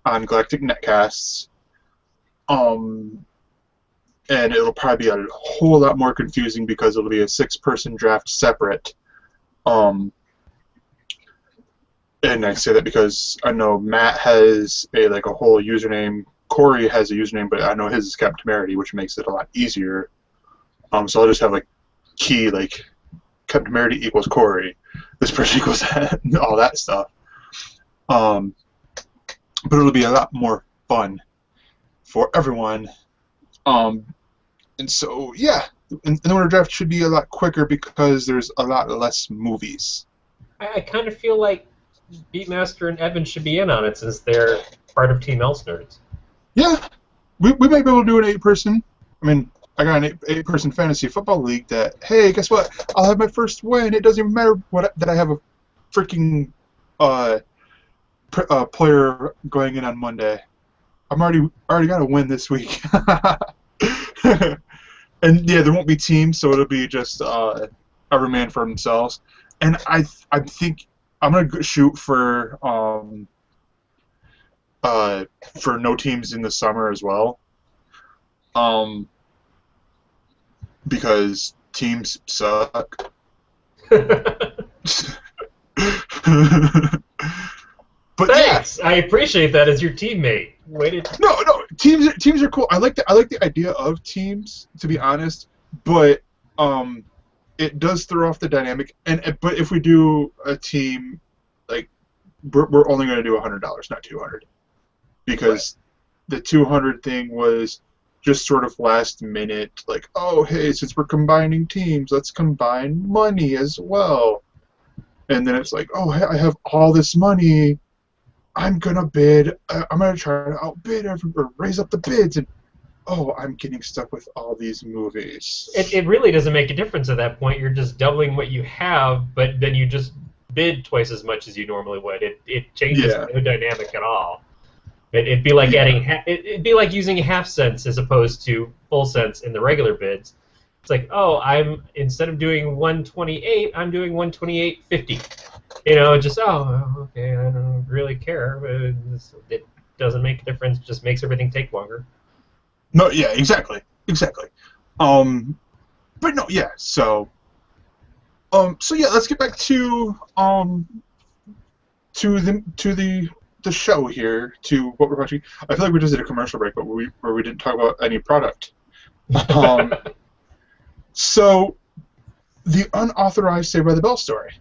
Galactic Netcasts. And it'll probably be a whole lot more confusing because it'll be a 6-person draft separate. And I say that because I know Matt has a whole username. Corey has a username, but I know his is Captain Temerity, which makes it a lot easier. So I'll just have key Captain Temerity equals Corey. This person equals that, all that stuff. But it'll be a lot more fun for everyone. And so, yeah, and the winter draft should be a lot quicker because there's a lot less movies. I kind of feel like Beatmaster and Evan should be in on it since they're part of Team Else Nerds. Yeah, we might be able to do an 8-person. I mean, I got an 8-person fantasy football league that, hey, guess what? I'll have my first win. It doesn't even matter that I have a freaking player going in on Monday. I'm already got a win this week. And yeah, there won't be teams, so it'll be just every man for themselves. And I think I'm gonna shoot for no teams in the summer as well. Because teams suck. But thanks. Yeah. I appreciate that as your teammate. No, teams are cool. I like the idea of teams, to be honest, but it does throw off the dynamic. But if we do a team, we're only going to do $100, not $200, because the 200 thing was just sort of last minute. Oh, hey, since we're combining teams, let's combine money as well. And then it's oh, hey, I have all this money. I'm gonna bid. I'm gonna try to outbid or raise up the bids, and I'm getting stuck with all these movies. It really doesn't make a difference at that point. You're just doubling what you have, but then you just bid twice as much as you normally would. It changes no dynamic at all. It'd be like it'd be like using half cents as opposed to full cents in the regular bids. It's I'm instead of doing 128, I'm doing 128.50. Okay, I don't really care. It doesn't make a difference. It just makes everything take longer. No, yeah, exactly. But no, yeah. So yeah, let's get back to the show here, to what we're watching. I feel like we just did a commercial break, but where we didn't talk about any product. So, the unauthorized Saved by the Bell story.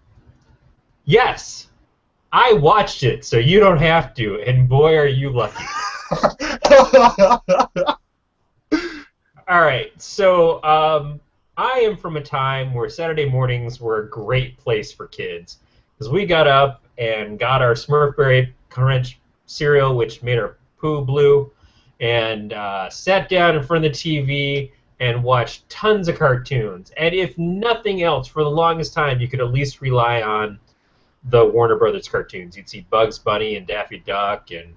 Yes, I watched it, so you don't have to, and boy, are you lucky. All right, so I am from a time where Saturday mornings were a great place for kids, because we got up and got our Smurfberry Crunch cereal, which made our poo blue, and sat down in front of the TV and watched tons of cartoons. And if nothing else, for the longest time, you could at least rely on the Warner Brothers cartoons. You'd see Bugs Bunny and Daffy Duck and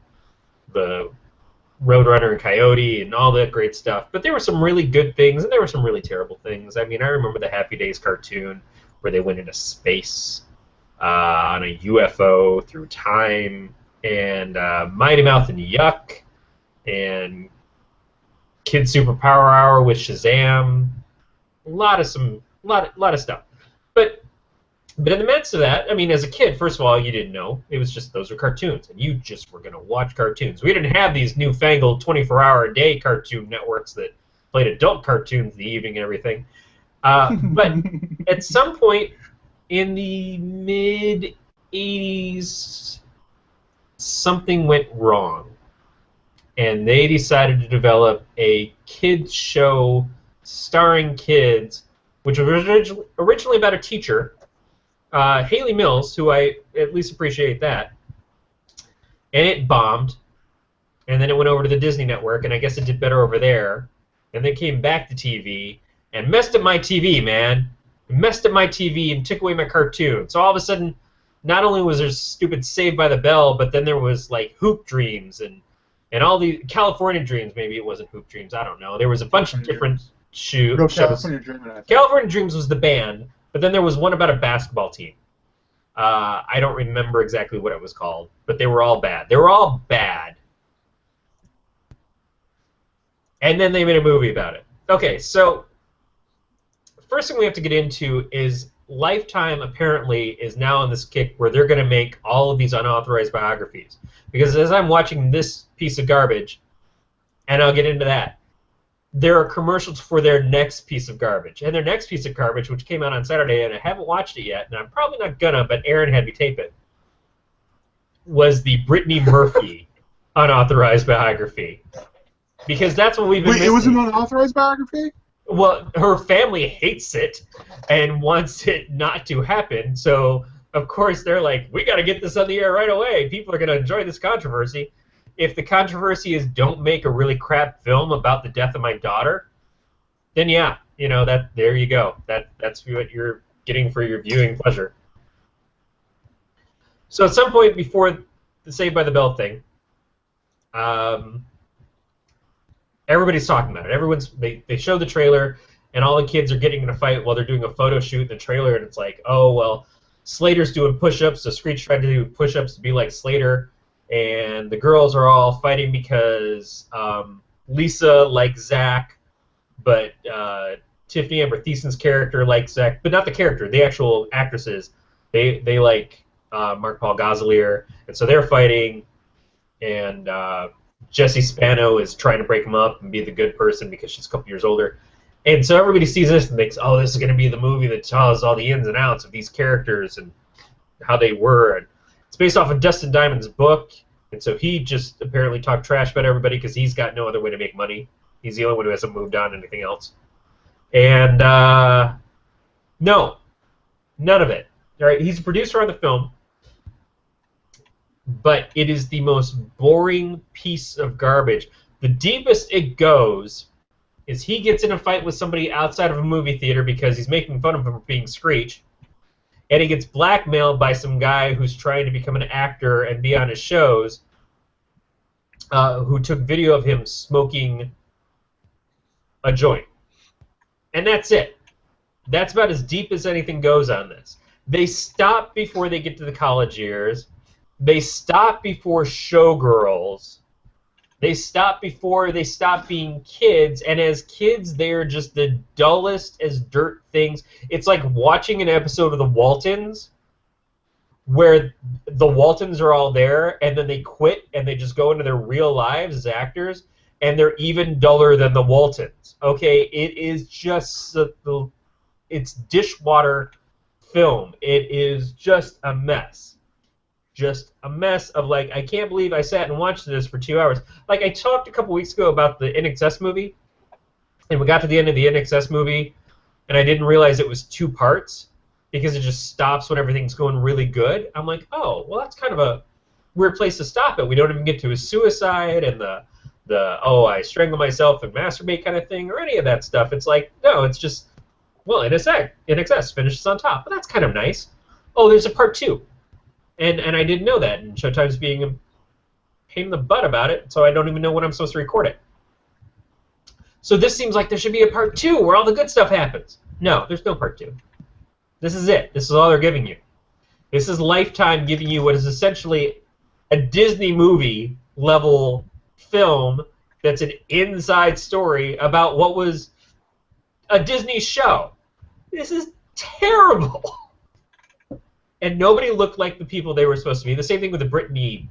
the Roadrunner and Coyote and all that great stuff. But there were some really good things, and there were some really terrible things. I mean, I remember the Happy Days cartoon where they went into space on a UFO through time, and Mighty Mouth and Yuck, and Kid Superpower Hour with Shazam. A lot of stuff. But in the midst of that, I mean, as a kid, first of all, you didn't know. It was just those were cartoons, and you just were going to watch cartoons. We didn't have these newfangled 24-hour-a-day cartoon networks that played adult cartoons in the evening and everything. But at some point in the mid-'80s, something went wrong, and they decided to develop a kids show starring kids, which was originally about a teacher, Haley Mills, who I at least appreciate that, and it bombed, and then it went over to the Disney Network, and I guess it did better over there, and then came back to TV, and messed up my TV, man. It messed up my TV and took away my cartoon. So all of a sudden, not only was there stupid Saved by the Bell, but then there was like Hoop Dreams and all the California Dreams. Maybe it wasn't Hoop Dreams. I don't know. There was a bunch of different No, shows. California Dreaming, I think. California Dreams was the band, but then there was one about a basketball team. I don't remember exactly what it was called, but they were all bad. They were all bad. And then they made a movie about it. Okay, so first thing we have to get into is Lifetime apparently is now on this kick where they're going to make all of these unauthorized biographies. Because as I'm watching this piece of garbage, and I'll get into that, there are commercials for their next piece of garbage. And their next piece of garbage, which came out on Saturday, and I haven't watched it yet, and I'm probably not gonna, but Aaron had me tape it, was the Brittany Murphy unauthorized biography. Because that's what we've been missing. It was an unauthorized biography? Well, her family hates it and wants it not to happen, so of course they're like, we got to get this on the air right away. People are going to enjoy this controversy. If the controversy is don't make a really crap film about the death of my daughter, then yeah, you know, that there you go. That's what you're getting for your viewing pleasure. So at some point before the Saved by the Bell thing, everybody's talking about it. They show the trailer, and all the kids are getting in a fight while they're doing a photo shoot in the trailer, and it's like, oh, well, Slater's doing push-ups, so Screech tried to do push-ups to be like Slater, and the girls are all fighting because Lisa likes Zach, but Tiffany Amber Thiessen's character likes Zach, but not the character, the actual actresses. They like Mark Paul Gosselaar, and so they're fighting, and Jessie Spano is trying to break him up and be the good person because she's a couple years older. And so everybody sees this and thinks, oh, this is going to be the movie that tells all the ins and outs of these characters and how they were. And it's based off of Dustin Diamond's book, and so he just apparently talked trash about everybody because he's got no other way to make money. He's the only one who hasn't moved on to anything else. And no, none of it. All right, he's a producer on the film, but it is the most boring piece of garbage. The deepest it goes is he gets in a fight with somebody outside of a movie theater because he's making fun of him for being Screech, and he gets blackmailed by some guy who's trying to become an actor and be on his shows, who took video of him smoking a joint. And that's it. That's about as deep as anything goes on this. They stop before they get to the college years. They stop before Showgirls. They stop before they stop being kids, and as kids, they're just the dullest as dirt things. It's like watching an episode of The Waltons, where the Waltons are all there, and then they quit, and they just go into their real lives as actors, and they're even duller than the Waltons. Okay, it is just it's dishwater film. It is just a mess. Just a mess of, like, I can't believe I sat and watched this for 2 hours. Like, I talked a couple weeks ago about the NXS movie, and we got to the end of the NXS movie, and I didn't realize it was 2 parts because it just stops when everything's going really good. I'm like, oh, well, that's kind of a weird place to stop it. We don't even get to his suicide and the oh, I strangle myself and masturbate kind of thing or any of that stuff. It's like, no, it's just, well, NXS finishes on top. But that's kind of nice. Oh, there's a part 2. And I didn't know that, and Showtime's being a pain in the butt about it, so I don't even know when I'm supposed to record it. So this seems like there should be a part 2 where all the good stuff happens. No, there's no part 2. This is it. This is all they're giving you. This is Lifetime giving you what is essentially a Disney movie level film that's an inside story about what was a Disney show. This is terrible. And nobody looked like the people they were supposed to be. The same thing with the Britney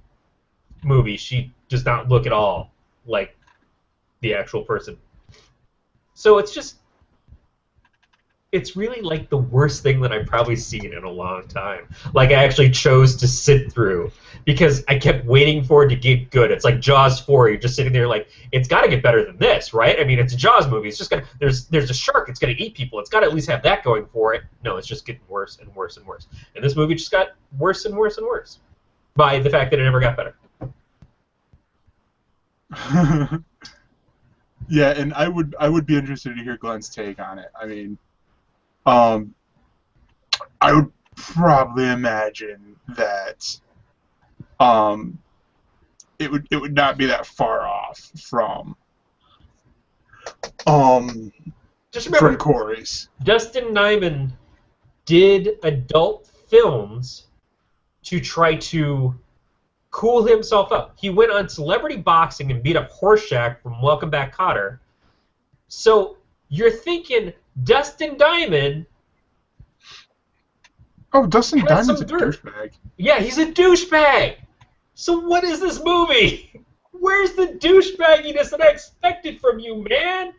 movie. She does not look at all like the actual person. So it's just, it's really like the worst thing that I've probably seen in a long time. Like, I actually chose to sit through because I kept waiting for it to get good. It's like Jaws 4. You're just sitting there like, it's got to get better than this, right? I mean, it's a Jaws movie. It's just gonna, there's a shark. It's going to eat people. It's got to at least have that going for it. No, it's just getting worse and worse and worse. And this movie just got worse and worse and worse by the fact that it never got better. Yeah, and I would be interested to hear Glenn's take on it. I mean, probably imagine that it would not be that far off um Just from remember, Corey's. Dustin Nyman did adult films to try to cool himself up. He went on Celebrity Boxing and beat up Horseshack from Welcome Back, Kotter. So you're thinking Dustin Diamond. Oh, Dustin has Diamond's a some dirt. douchebag. Yeah, he's a douchebag. So what is this movie? Where's the douchebagginess that I expected from you, man?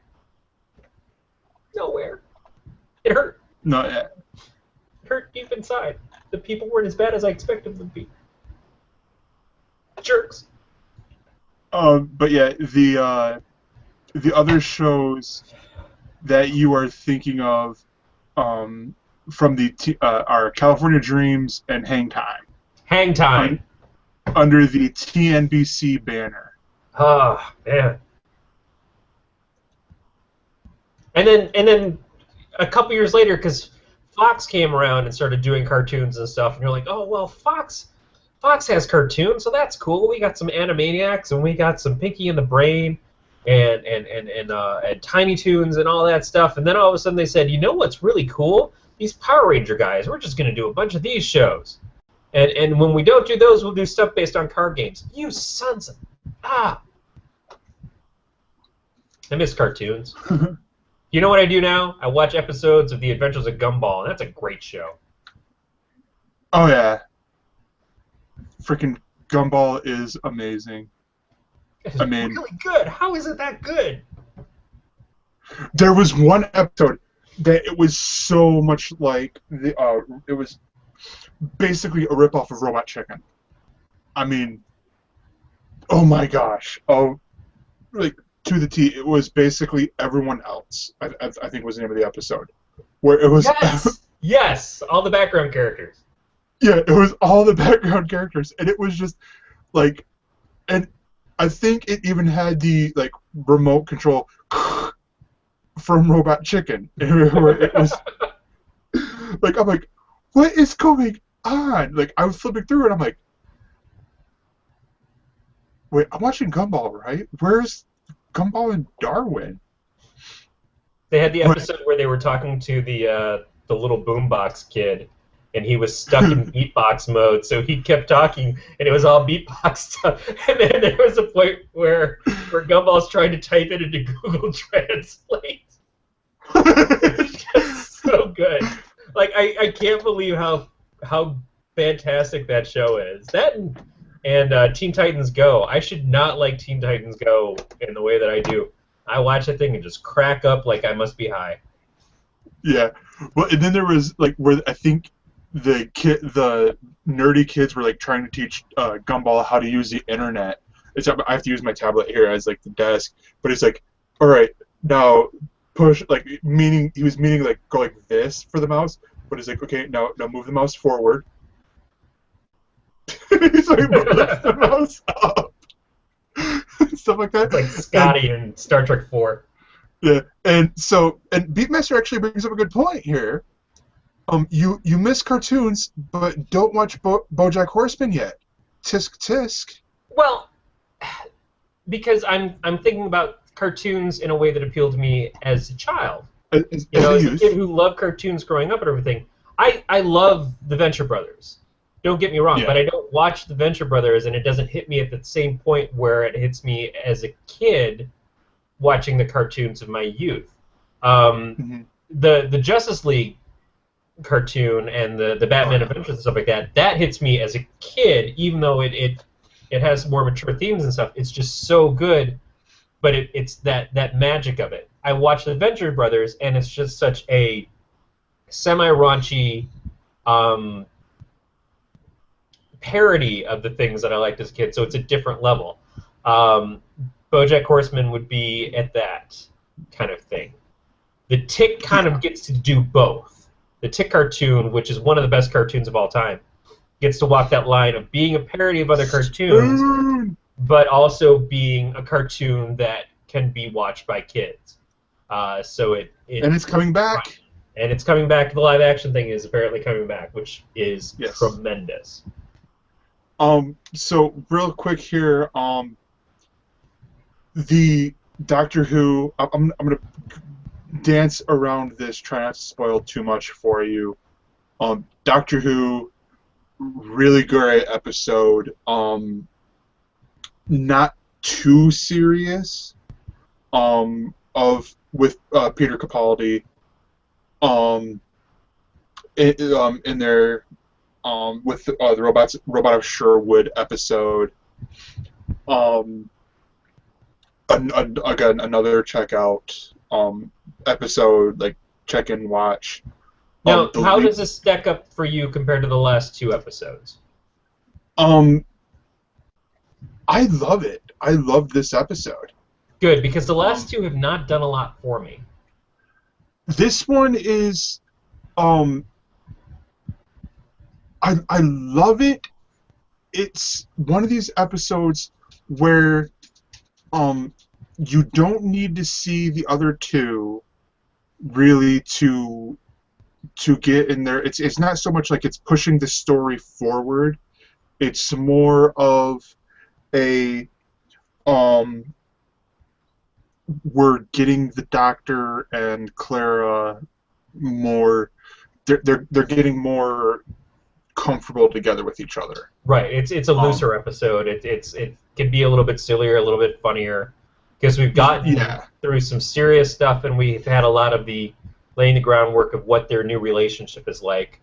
Nowhere. It hurt. No, yeah. It hurt deep inside. The people weren't as bad as I expected them to be. Jerks. But yeah, the other shows that you are thinking of from are California Dreams and Hang Time. Hang Time. Under the TNBC banner. Oh, man. And then a couple years later, because Fox came around and started doing cartoons and stuff, and you're like, oh, well, Fox has cartoons, so that's cool. We got some Animaniacs, and we got some Pinky and the Brain, and Tiny Toons, and all that stuff. And then all of a sudden they said, you know what's really cool? These Power Ranger guys. We're just going to do a bunch of these shows. And when we don't do those, we'll do stuff based on card games. You sons of... I miss cartoons. You know what I do now? I watch episodes of The Adventures of Gumball, and that's a great show. Oh, yeah. Freaking Gumball is amazing. It's really good. How is it that good? There was one episode that it was so much like it was basically a ripoff of Robot Chicken. I mean, oh my gosh. Oh, like, to the T, it was basically everyone else, I think was the name of the episode. Where it was... Yes! Yes! All the background characters. Yeah, it was all the background characters. And it was just, like... And I think it even had the, like, remote control from Robot Chicken. Where it was... Like, I'm like, what is going on? Like, I was flipping through it, I'm like... Wait, I'm watching Gumball, right? Where's Gumball and Darwin? They had the episode where they were talking to the little boombox kid, and he was stuck in beatbox mode, so he kept talking, and it was all beatbox stuff. And then there was a point where Gumball's trying to type it into Google Translate. It's just so good. Like, I can't believe how fantastic that show is. That and Teen Titans Go. I should not like Teen Titans Go in the way that I do. I watch that thing and just crack up like I must be high. Yeah. Well, and then there was, like, where I think the nerdy kids were, like, trying to teach Gumball how to use the internet. I have to use my tablet here as, like, the desk. But it's like, all right, now push, like, he was meaning, like, go like this for the mouse. But it's like, okay, now move the mouse forward. He's like, move the mouse up. Stuff like that. It's like Scotty in Star Trek 4. Yeah, and Beatmaster actually brings up a good point here. You miss cartoons, but don't watch BoJack Horseman yet. Tisk tisk. Well, because I'm thinking about cartoons in a way that appealed to me as a child. As a kid who loved cartoons growing up and everything. I love the Venture Brothers. Don't get me wrong, but I don't watch the Venture Brothers, and it doesn't hit me at the same point where it hits me as a kid watching the cartoons of my youth. The Justice League cartoon and the Batman Adventures and stuff like that hits me as a kid, even though it has more mature themes and stuff. It's just so good, but it's that magic of it. I watch the Venture Brothers, and it's just such a semi-raunchy parody of the things that I liked as a kid, so it's a different level. BoJack Horseman would be at that kind of thing. The Tick kind of gets to do both. The Tick cartoon, which is one of the best cartoons of all time, gets to walk that line of being a parody of other cartoons, but also being a cartoon that can be watched by kids. And it's coming back. and it's coming back. The live action thing is apparently coming back, which is Yes. tremendous. So real quick here, the Doctor Who. I'm gonna dance around this, try not to spoil too much for you. Doctor Who, really great episode. Not too serious. With Peter Capaldi. In there, with the Robot of Sherwood episode. Again, another checkout episode, like check and watch. Now, how does this stack up for you compared to the last 2 episodes? I love it. I love this episode. Good, because the last 2 have not done a lot for me. This one is, I love it. It's one of these episodes where, you don't need to see the other 2 really to get in there. It's not so much like it's pushing the story forward. It's more of a we're getting the Doctor and Clara more. They're getting more comfortable together with each other. Right. It's a looser episode. It can be a little bit sillier, a little bit funnier, because we've gotten through some serious stuff, and we've had a lot of the laying the groundwork of what their new relationship is like.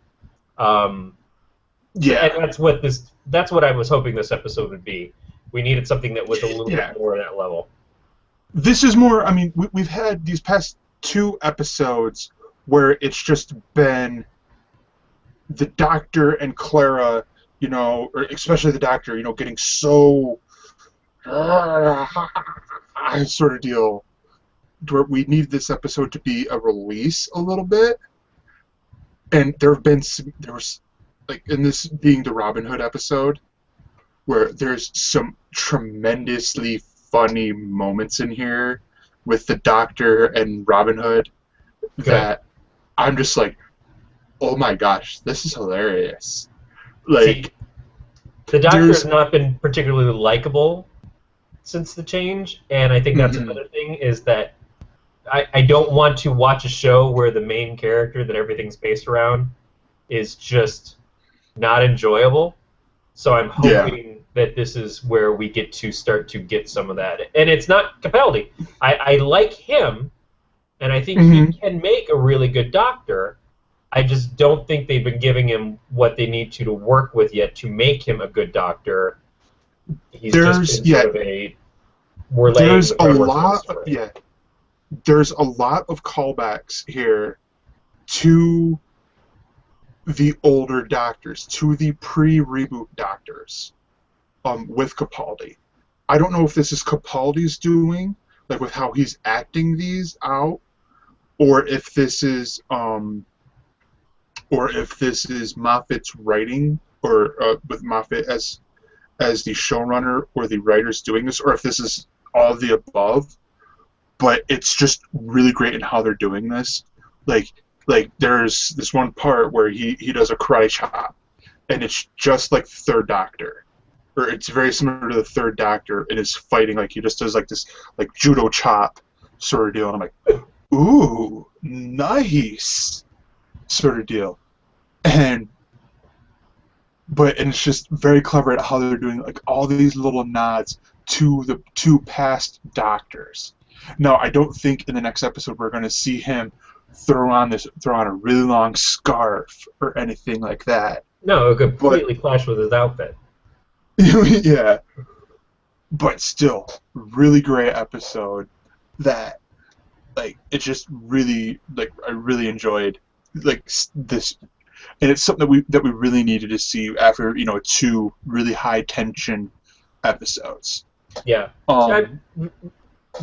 And that's what I was hoping this episode would be. We needed something that was a little bit more at that level. This is more. I mean, we've had these past 2 episodes where it's just been the Doctor and Clara, or especially the Doctor, getting so sort of deal. Where we need this episode to be a release a little bit, and there was like in this being the Robin Hood episode, where there's some tremendously funny moments in here with the Doctor and Robin Hood that I'm just like, oh my gosh, this is hilarious. Like, see, the Doctor has not been particularly likable since the change, and I think that's another thing, is that I don't want to watch a show where the main character that everything's based around is just not enjoyable. So I'm hoping that this is where we get to start to get some of that. And it's not Capaldi. I like him, and I think he can make a really good Doctor. I just don't think they've been giving him what they need to work with yet to make him a good Doctor. He's just been sort of a... There's a lot of callbacks here to the older Doctors, to the pre-reboot Doctors, with Capaldi. I don't know if this is Capaldi's doing, like with how he's acting these out, or if this is Moffat's writing, or with Moffat as the showrunner or the writers doing this, or if this is all of the above. But it's just really great in how they're doing this. Like there's this one part where he does a karate chop, and it's just like the Third Doctor, or it's very similar to the Third Doctor, and is fighting like he just does like this like judo chop sort of deal, and I'm like, ooh, nice sort of deal, and it's just very clever at how they're doing like all these little nods to the 2 past Doctors. Now, I don't think in the next episode we're going to see him throw on a really long scarf or anything like that. No, it could completely clash with his outfit. Yeah. But still, really great episode that, like, it's just really, like, I really enjoyed, like, this. And it's something that we really needed to see after, 2 really high-tension episodes. Yeah.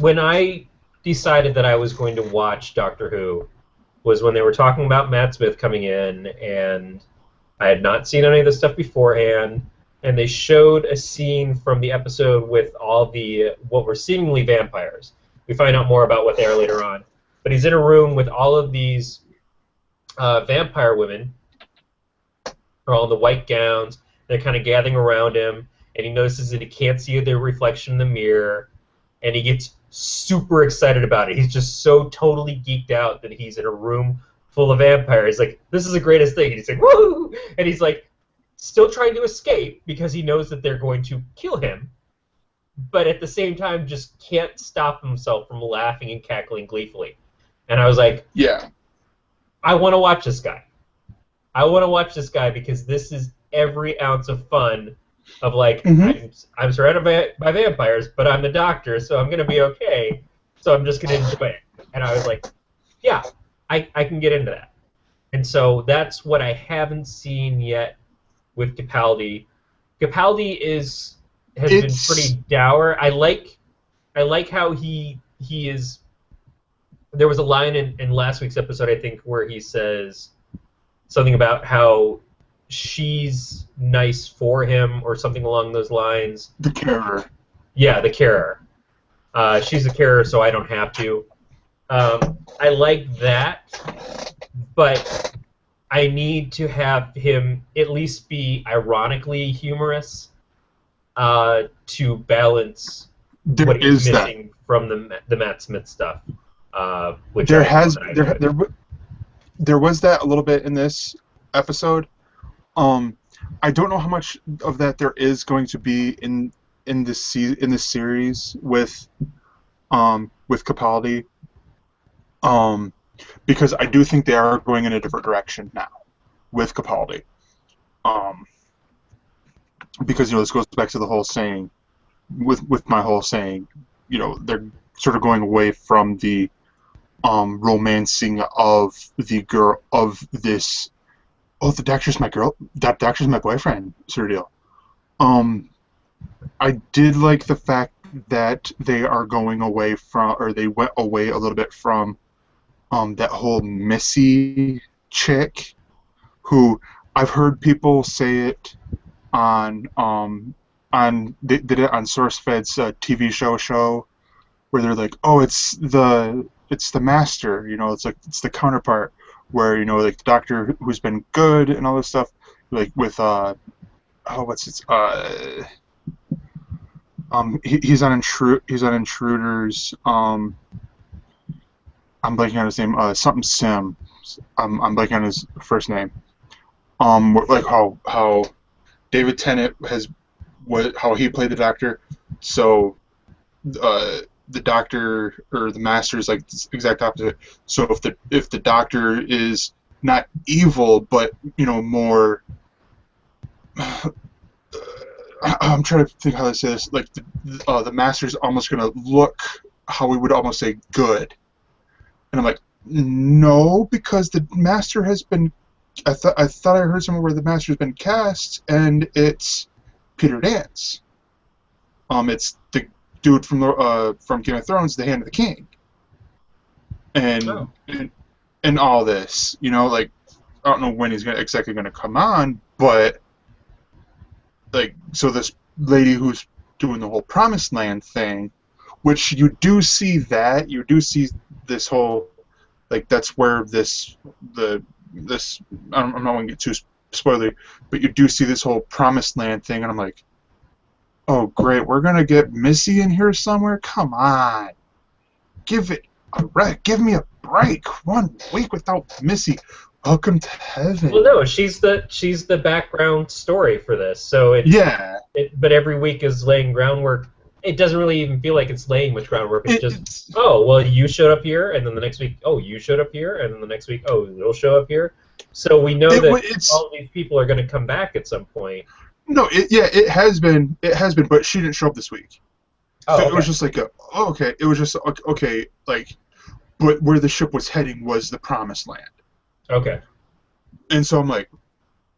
When I decided that I was going to watch Doctor Who was when they were talking about Matt Smith coming in, and I had not seen any of this stuff beforehand, and they showed a scene from the episode with all the what were seemingly vampires. We find out more about what they are later on. But he's in a room with all of these vampire women are all in the white gowns. They're kind of gathering around him, and he notices that he can't see their reflection in the mirror, and he gets super excited about it. He's just so totally geeked out that he's in a room full of vampires. He's like, this is the greatest thing. And he's like, woo! And he's like, still trying to escape because he knows that they're going to kill him, but at the same time just can't stop himself from laughing and cackling gleefully. And I was like, Yeah. I want to watch this guy. I want to watch this guy because this is every ounce of fun of like, I'm surrounded by vampires, but I'm the doctor, so I'm going to be okay. So I'm just going to enjoy it. And I was like, yeah, I can get into that. And so that's what I haven't seen yet with Capaldi. Capaldi has been pretty dour. I like how he is. There was a line in last week's episode, I think, where he says something about how she's nice for him or something along those lines. The carer. Yeah, the carer. She's the carer, so I don't have to. I like that, but I need to have him at least be ironically humorous to balance what he's missing from the Matt Smith stuff. Which there was that a little bit in this episode. I don't know how much of that there is going to be in this series with Capaldi. Because I do think they are going in a different direction now with Capaldi. Because this goes back to the whole saying, with my whole saying, they're sort of going away from the romancing of the girl of this. Oh, the doctor's my girl. That doctor's my boyfriend, sort of deal. I did like the fact that they are going away from, or they went away a little bit from, that whole Missy chick, who I've heard people say it on they did it on SourceFed's TV show where they're like, oh, it's the master, it's the counterpart, where like the doctor who's been good and all this stuff, like with he's on Intruders. I'm blanking on his name. Something Sim. I'm blanking on his first name. Like how David Tennant how he played the doctor. So the doctor or the master is like the exact opposite. So if the doctor is not evil, but more. I'm trying to think how to say this. Like the master's almost gonna look how we would almost say good. And I'm like, no, because the master has been. I thought I heard somewhere where the master's been cast, and it's Peter Dance. It's the dude from Game of Thrones, the Hand of the King, and all this. Like I don't know when he's exactly gonna come on, but like so this lady who's doing the whole Promised Land thing, which you do see this whole, like that's where I'm not going to get too spoilery, but you do see this whole Promised Land thing, and I'm like, oh great, we're going to get Missy in here somewhere? Come on. Give me a break. 1 week without Missy. Welcome to heaven. Well, no, she's the background story for this, so but every week is laying groundwork. It doesn't really even feel like it's laying much groundwork. It's oh, well, you showed up here, and then the next week, oh, you showed up here, and then the next week, oh, you'll show up here. So we know that all these people are going to come back at some point. No, it has been, but she didn't show up this week. Oh, so okay. It was just like, okay, it was just, okay, like, but where the ship was heading was the Promised Land. Okay. And so I'm like,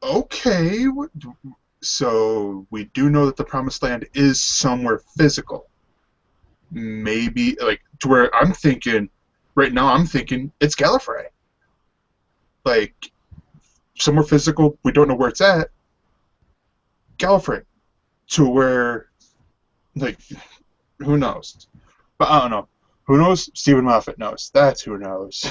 okay, so we do know that the Promised Land is somewhere physical. Maybe, like, to where right now I'm thinking it's Gallifrey. Like, somewhere physical, we don't know where it's at. Gallifrey. To where, like, who knows? But I don't know. Who knows? Stephen Moffat knows. That's who knows.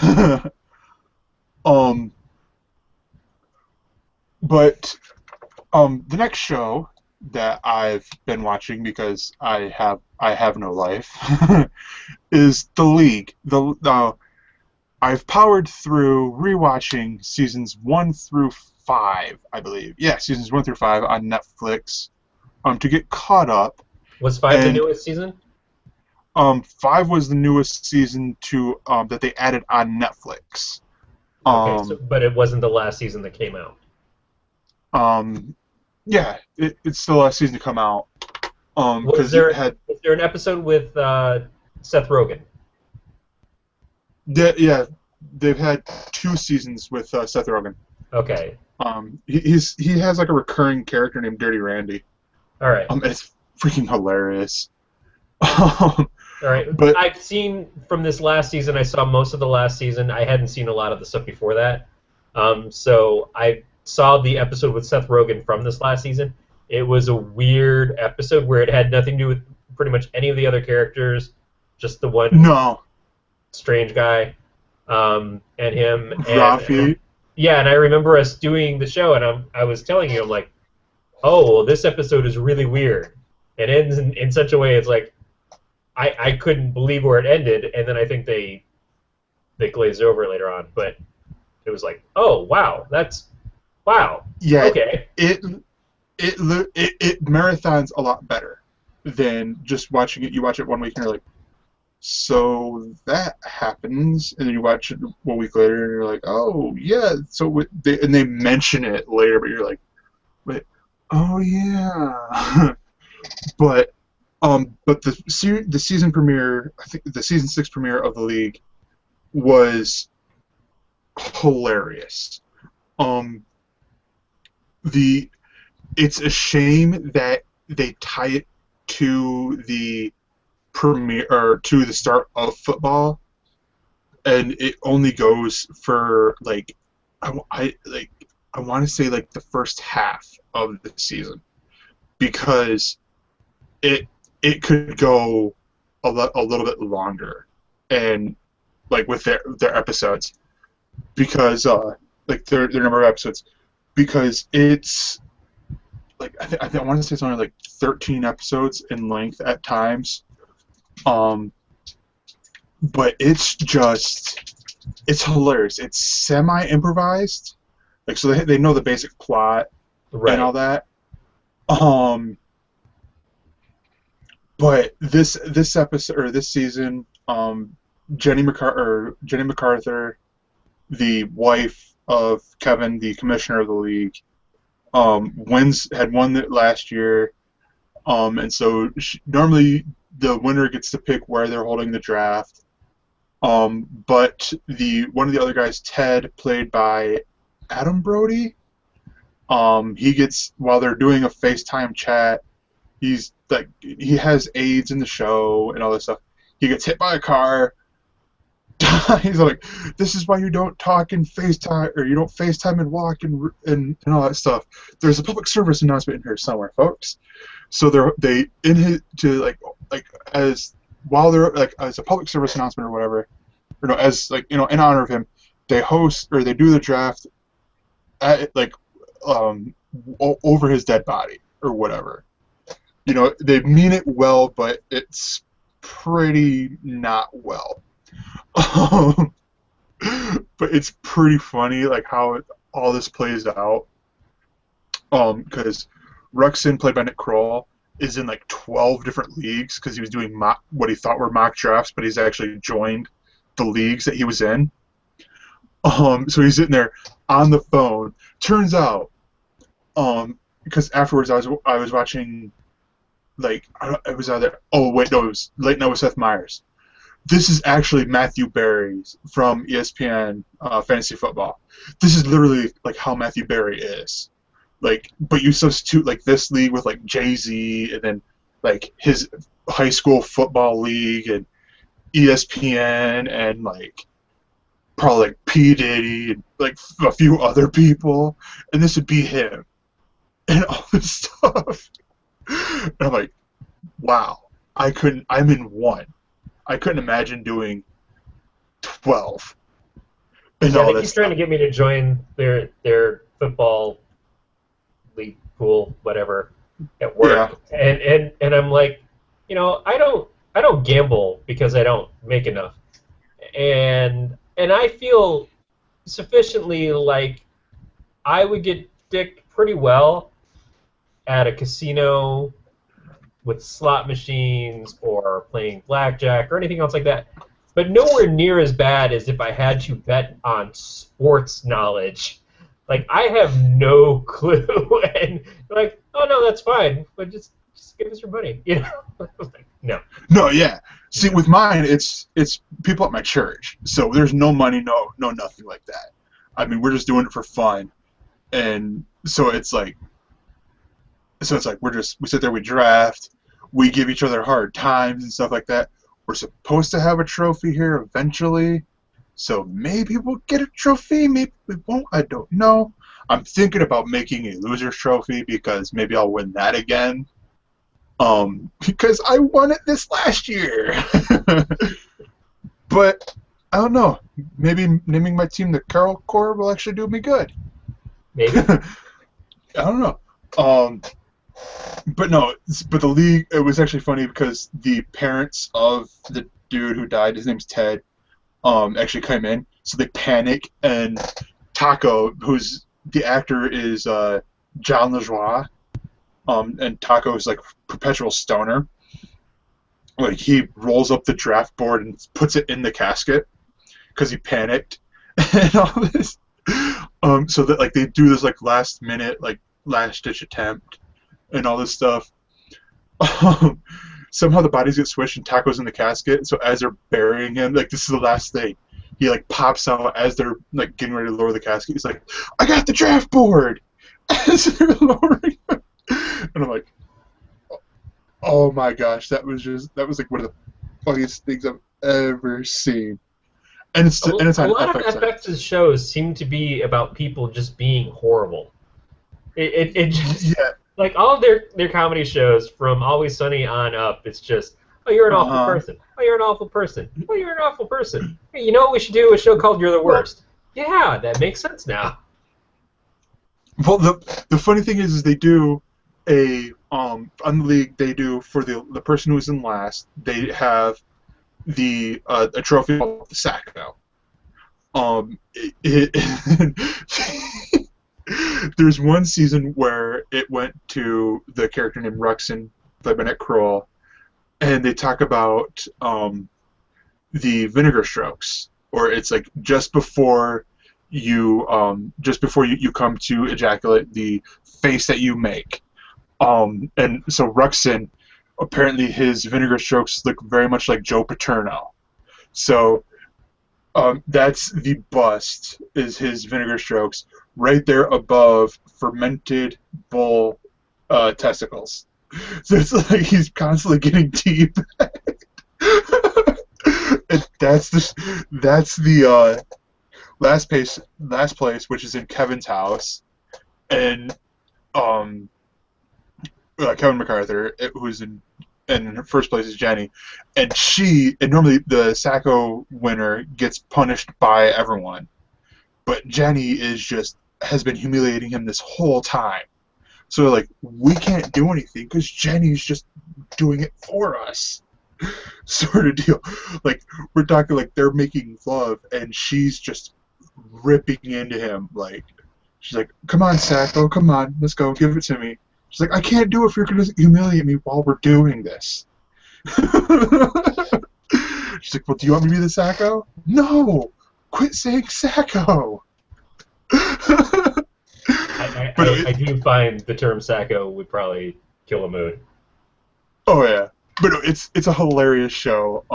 But the next show that I've been watching because I have no life is The League. I've powered through rewatching seasons 1 through 5, I believe. Yeah, seasons 1 through 5 on Netflix to get caught up. Was 5 the And newest season? 5 was the newest season to that they added on Netflix. Okay, so Um, but it wasn't the last season that came out. um, yeah, it's still last season to come out. Was Because it there had was there an episode with Seth Rogen? yeah, they've had 2 seasons with Seth Rogen. Okay, He has like a recurring character named Dirty Randy. all right. It's freaking hilarious. Um, All right. but I've seen from this last season. I saw most of the last season. I hadn't seen a lot of the stuff before that. So I saw the episode with Seth Rogen from this last season. It was a weird episode where it had nothing to do with pretty much any of the other characters, just the one no, strange guy, and him. And Rafi. yeah, and I remember us doing the show, and I was telling you, I'm like, oh, well, this episode is really weird. It ends in such a way. It's like I couldn't believe where it ended, and then I think they glazed over later on. But it was like, oh wow, wow, Yeah, okay, it marathons a lot better than just watching it. You watch it 1 week and you're like, so that happens, and then you watch it 1 week later and you're like, oh yeah. And they mention it later, but you're like, wait, oh yeah. but the season premiere, I think the season 6 premiere of The League was hilarious. Um, the It's a shame that they tie it to the premiere or to the start of football, and it only goes for like I want to say like the first half of the season because it it could go a little bit longer and like with their episodes because like their number of episodes because it's like I want to say it's only like 13 episodes in length at times. But it's hilarious. It's semi improvised, like so they know the basic plot and all right. that. Um, but this episode or this season, Jenny MacArthur, the wife of Kevin, the commissioner of the league, had won it last year. And so normally the winner gets to pick where they're holding the draft. But one of the other guys, Ted, played by Adam Brody, he gets while they're doing a FaceTime chat, he has AIDS in the show and all this stuff. He gets hit by a car. He's like, this is why you don't talk in FaceTime or you don't FaceTime and walk and all that stuff. There's a public service announcement in here somewhere, folks. So they in his to like as while they're like as a public service announcement or whatever, or no, as like in honor of him, they host or they do the draft at like over his dead body or whatever. They mean it well, but it's pretty not well. Um, but it's pretty funny like how all this plays out. Because Ruxin, played by Nick Kroll, is in like 12 different leagues because he was doing what he thought were mock drafts, but he's actually joined the leagues that he was in. So he's sitting there on the phone. Turns out, because afterwards I was watching, like I was either it was Late Night with Seth Meyers. This is actually Matthew Berry from ESPN Fantasy Football. This is literally like how Matthew Berry is. Like, but you substitute like this league with like Jay-Z and then like his high school football league and ESPN and like probably like P. Diddy and like a few other people, and this would be him and all this stuff. And I'm like, wow, I'm in one. I couldn't imagine doing 12 and Yeah, all they this keep trying stuff. to get me to join their football league pool, whatever, at work, Yeah. and I'm like, I don't gamble because I don't make enough, and I feel sufficiently like I would get dicked pretty well at a casino with slot machines or playing blackjack or anything else like that. But nowhere near as bad as if I had to bet on sports knowledge. Like I have no clue, and like, oh no, that's fine, but just give us your money, Like, no, No, yeah. See, no. with mine, it's people at my church, so there's no money, no nothing like that. I mean, we're just doing it for fun, and so it's like we sit there, we draft, we give each other hard times and stuff like that. We're supposed to have a trophy here eventually, so maybe we'll get a trophy, maybe we won't. I don't know. I'm thinking about making a loser's trophy because maybe I'll win that again. Because I won it this last year. But I don't know. Maybe naming my team the Carol Corps will actually do me good. Maybe. I don't know. Um, but no, but the league, it was actually funny because the parents of the dude who died, his name's Ted, actually came in. So they panic, and Taco, who's the actor, is John LaJoie, and Taco is like perpetual stoner. Like he rolls up the draft board and puts it in the casket because he panicked and all this. So that like they do this like last minute like last ditch attempt and all this stuff. Somehow the bodies get switched and Taco's in the casket. So as they're burying him, like this is the last thing. He like pops out as they're like getting ready to lower the casket. He's like, "I got the draft board!" As they're lowering him. And I'm like, oh my gosh, that was like one of the funniest things I've ever seen. And it's A on lot of FX. FX's shows seem to be about people just being horrible. It just Yeah. like all of their comedy shows from Always Sunny on up. It's just, oh, you're an awful Uh-huh. person. Oh, you're an awful person. Oh, you're an awful person. Hey, you know what we should do? A show called You're the Well, Worst. Yeah, that makes sense now. well, the funny thing is they do on the league they do for the person who's in last they have the a trophy called the Sacco. There's one season where it went to the character named Ruxin, played by Nick Kroll, and they talk about the vinegar strokes, or it's like just before you come to ejaculate, the face that you make. And so Ruxin, apparently his vinegar strokes look very much like Joe Paterno. So that's the bust, is his vinegar strokes, right there above fermented bull testicles. So it's like he's constantly getting deep. And that's the last place, which is in Kevin's house, and Kevin MacArthur, who's in first place is Jenny, and normally the Sacco winner gets punished by everyone, but Jenny has been humiliating him this whole time. So like we can't do anything because Jenny's just doing it for us, sort of deal. Like we're talking like they're making love and she's just ripping into him. Like she's like, "Come on, Sacco, come on, let's go, give it to me." She's like, "I can't do it if you're gonna humiliate me while we're doing this." She's like, "Well, do you want me to be the Sacco?" "No, quit saying Sacco." I do find the term Sacco would probably kill a mood. Oh yeah, but no, it's a hilarious show.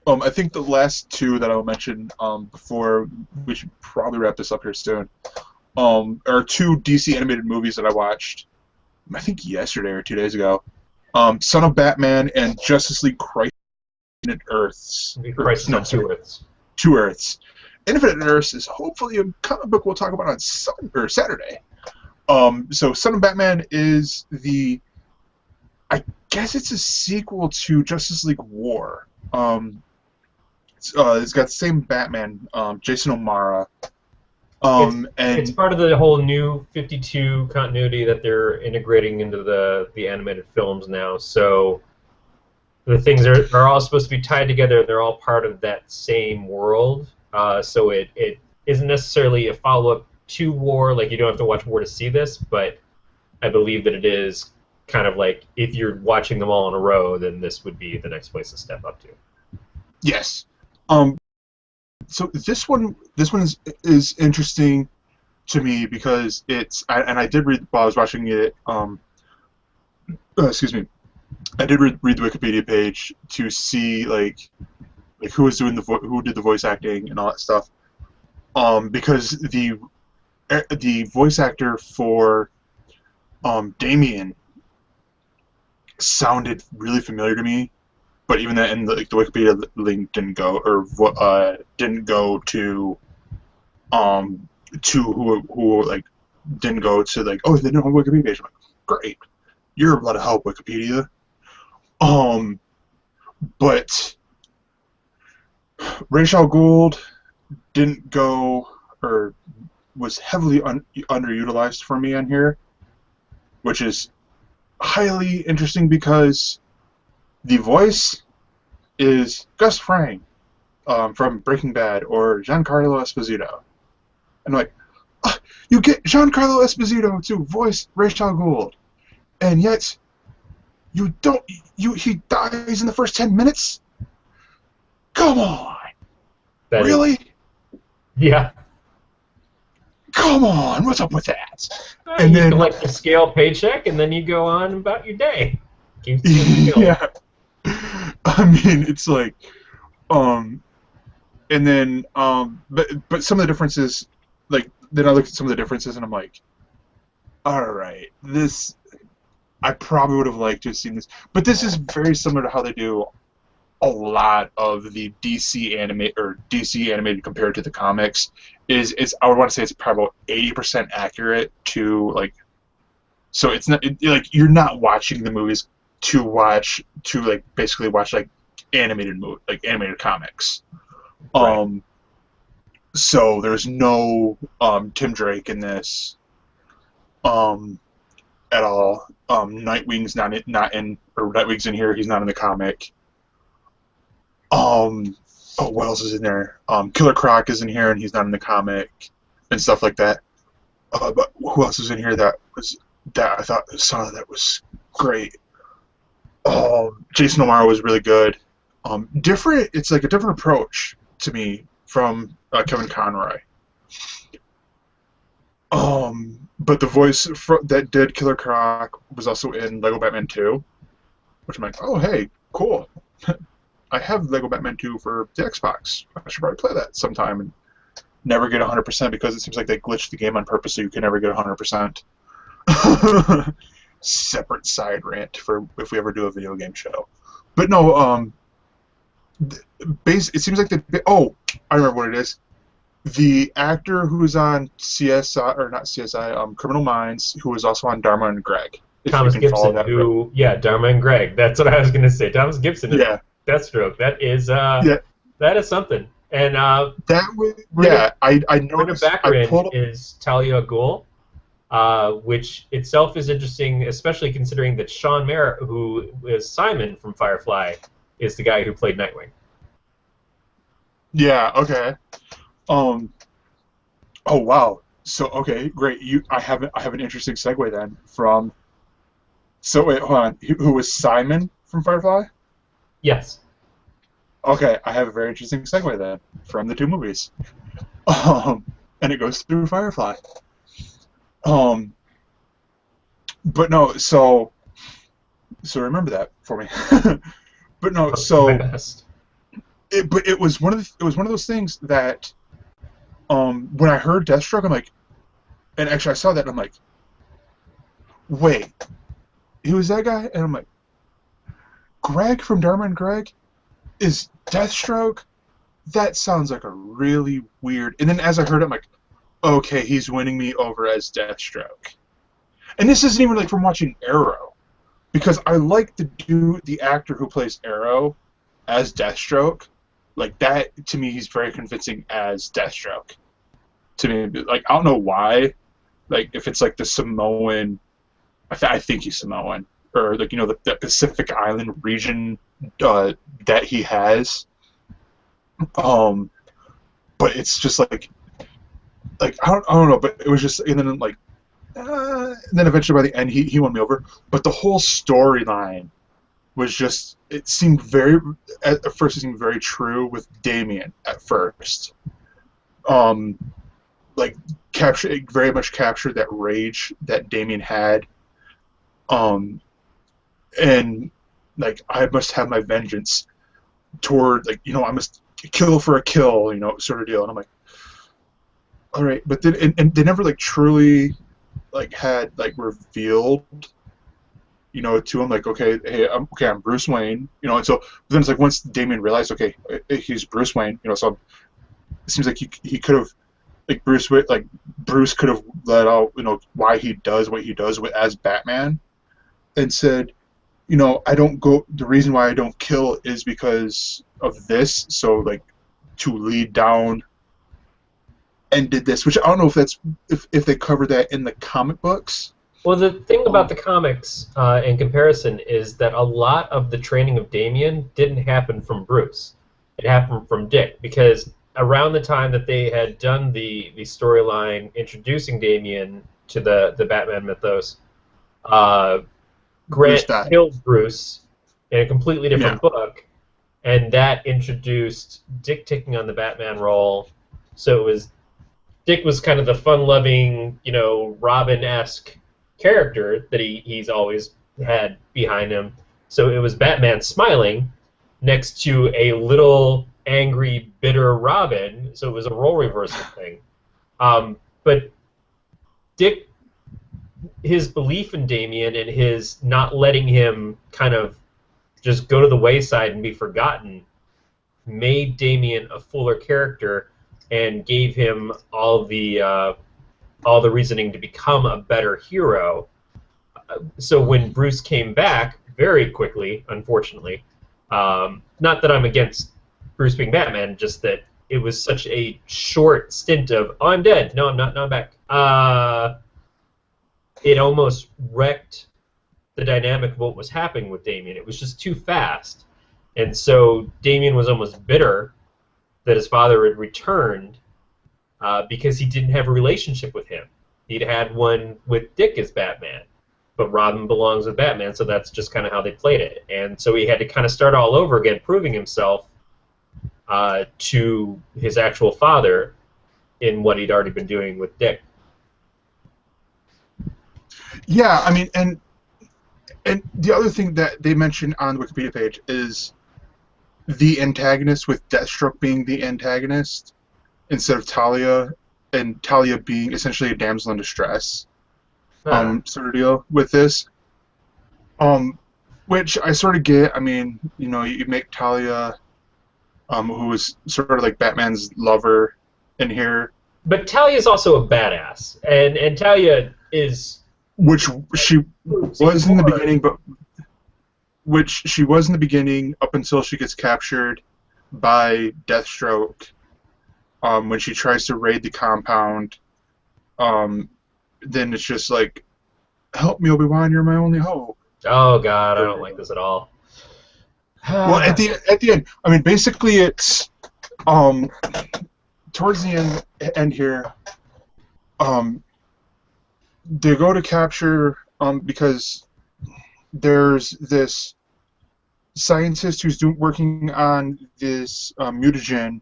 I think the last two that I'll mention before we should probably wrap this up here soon are two DC animated movies that I watched. I think yesterday or 2 days ago. Son of Batman and Justice League Crisis on Infinite Earths. Crisis on Two Earths. Two Earths. Infinite Earths is hopefully a comic book we'll talk about on Saturday. So Son of Batman is I guess it's a sequel to Justice League War. It's got the same Batman, Jason O'Mara, It's And part of the whole new 52 continuity that they're integrating into the animated films now. So the things are all supposed to be tied together. They're all part of that same world. So it isn't necessarily a follow up to War. Like you don't have to watch War to see this, but I believe that it is kind of like if you're watching them all in a row, then this would be the next place to step up to. yes, so this one is interesting to me because and I did read while I was watching it. Excuse me. I did read the Wikipedia page to see like who was doing who did the voice acting and all that stuff. Because the voice actor for Damien sounded really familiar to me, but even that in the Wikipedia link didn't go to who like didn't go to like, oh, they don't have a Wikipedia page. I'm like, great, you're a lot of help, Wikipedia. But Rachel Gould didn't go or was heavily underutilized for me on here, which is highly interesting because the voice is Gus Fring from Breaking Bad or Giancarlo Esposito. And I'm like, you get Giancarlo Esposito to voice Rachel Gould, and yet you don't. He dies in the first 10 minutes. Come on, That really? is, yeah. Come on, what's up with that? And you collect your scale paycheck, and then you go on about your day. Yeah. I mean, it's like, and then, but some of the differences, like, then I look at some of the differences, and I'm like, all right, I probably would have liked to have seen this, but this is very similar to how they do a lot of the DC animated compared to the comics. I would want to say it's probably about 80% accurate to like. So it's not like you're not watching the movies to like basically watch like animated comics. Right. So there's no Tim Drake in this at all. Nightwing's Nightwing's in here. He's not in the comic. What else is in there? Killer Croc is in here, and he's not in the comic, and stuff like that. But who else is in here that I thought that was great? Jason O'Mara was really good. Different. It's like a different approach to me from Kevin Conroy. But the voice that did Killer Croc was also in Lego Batman 2, which I'm like, oh hey, cool. I have Lego Batman 2 for the Xbox. I should probably play that sometime and never get 100% because it seems like they glitched the game on purpose so you can never get 100%. Separate side rant for if we ever do a video game show. But no, it seems like I remember what it is. The actor who's on CSI, or not CSI, Criminal Minds, who was also on Dharma and Greg. Thomas Gibson, Dharma and Greg. That's what I was going to say. Thomas Gibson is Deathstroke. That is something. And I noticed. Background is Talia al Ghul, which itself is interesting, especially considering that Sean Merritt, who is Simon from Firefly, is the guy who played Nightwing. Yeah. Okay. Oh wow. So okay, great. I have an interesting segue then from. So wait, hold on. Who was Simon from Firefly? Yes. Okay, I have a very interesting segue then from the two movies, and it goes through Firefly. But no, so remember that for me. But no, so. My best. It was one of those things that. When I heard Deathstroke, I'm like, and actually I saw that, and I'm like, wait, he was that guy? And I'm like, Greg from Dharma and Greg is Deathstroke? That sounds like a really weird. And then as I heard it, I'm like, okay, he's winning me over as Deathstroke. And this isn't even like from watching Arrow, because I like the actor who plays Arrow as Deathstroke. Like that, to me, he's very convincing as Deathstroke. to me. Like, I don't know why. Like, if it's like the Samoan, I think he's Samoan, or like, you know, the Pacific Island region that he has. But it's just like I don't know, but it was just, and then like, then eventually by the end he won me over. But the whole storyline was just, it seemed very, at first it seemed very true with Damien at first. Like, it very much captured that rage that Damien had. And like, I must have my vengeance toward, like, you know, I must kill for a kill, you know, sort of deal. And I'm like, all right, but then and they never like truly like had like revealed, you know, to him like, okay, hey, I'm Bruce Wayne, you know. And so then it's like, once Damien realized, okay, he's Bruce Wayne, you know, so it seems like he could have, like, Bruce could have let out, you know, why he does what he does as Batman, and said, you know, the reason why I don't kill is because of this, so like, to lead down, and did this, which I don't know if that's, if they cover that in the comic books. Well, the thing about the comics, in comparison, is that a lot of the training of Damien didn't happen from Bruce. It happened from Dick, because around the time that they had done the storyline introducing Damien to the Batman mythos, Grant killed Bruce in a completely different book, and that introduced Dick taking on the Batman role. So Dick was kind of the fun-loving, you know, Robin-esque character that he's always had behind him. So it was Batman smiling next to a little angry, bitter Robin. So it was a role reversal thing. But Dick, his belief in Damien and his not letting him kind of just go to the wayside and be forgotten made Damien a fuller character and gave him all the reasoning to become a better hero. So when Bruce came back very quickly, unfortunately, not that I'm against Bruce being Batman, just that it was such a short stint of, oh, I'm dead. No, I'm not. No, I'm back. It almost wrecked the dynamic of what was happening with Damien. It was just too fast. And so Damien was almost bitter that his father had returned, because he didn't have a relationship with him. He'd had one with Dick as Batman, but Robin belongs with Batman, so that's just kind of how they played it. And so he had to kind of start all over again, proving himself to his actual father in what he'd already been doing with Dick. Yeah, I mean, and the other thing that they mentioned on the Wikipedia page is the antagonist, with Deathstroke being the antagonist instead of Talia, and Talia being essentially a damsel in distress, sort of deal with this. Which I sort of get. I mean, you know, you make Talia, who is sort of like Batman's lover in here. But Talia's also a badass, and Talia is... Which she was in the beginning, but... Which she was in the beginning up until she gets captured by Deathstroke, when she tries to raid the compound. Then it's just like, help me, Obi-Wan, you're my only hope. Oh God, I don't like this at all. Well, at the end, I mean, basically it's towards the end here, they go to capture, because there's this scientist who's working on this mutagen,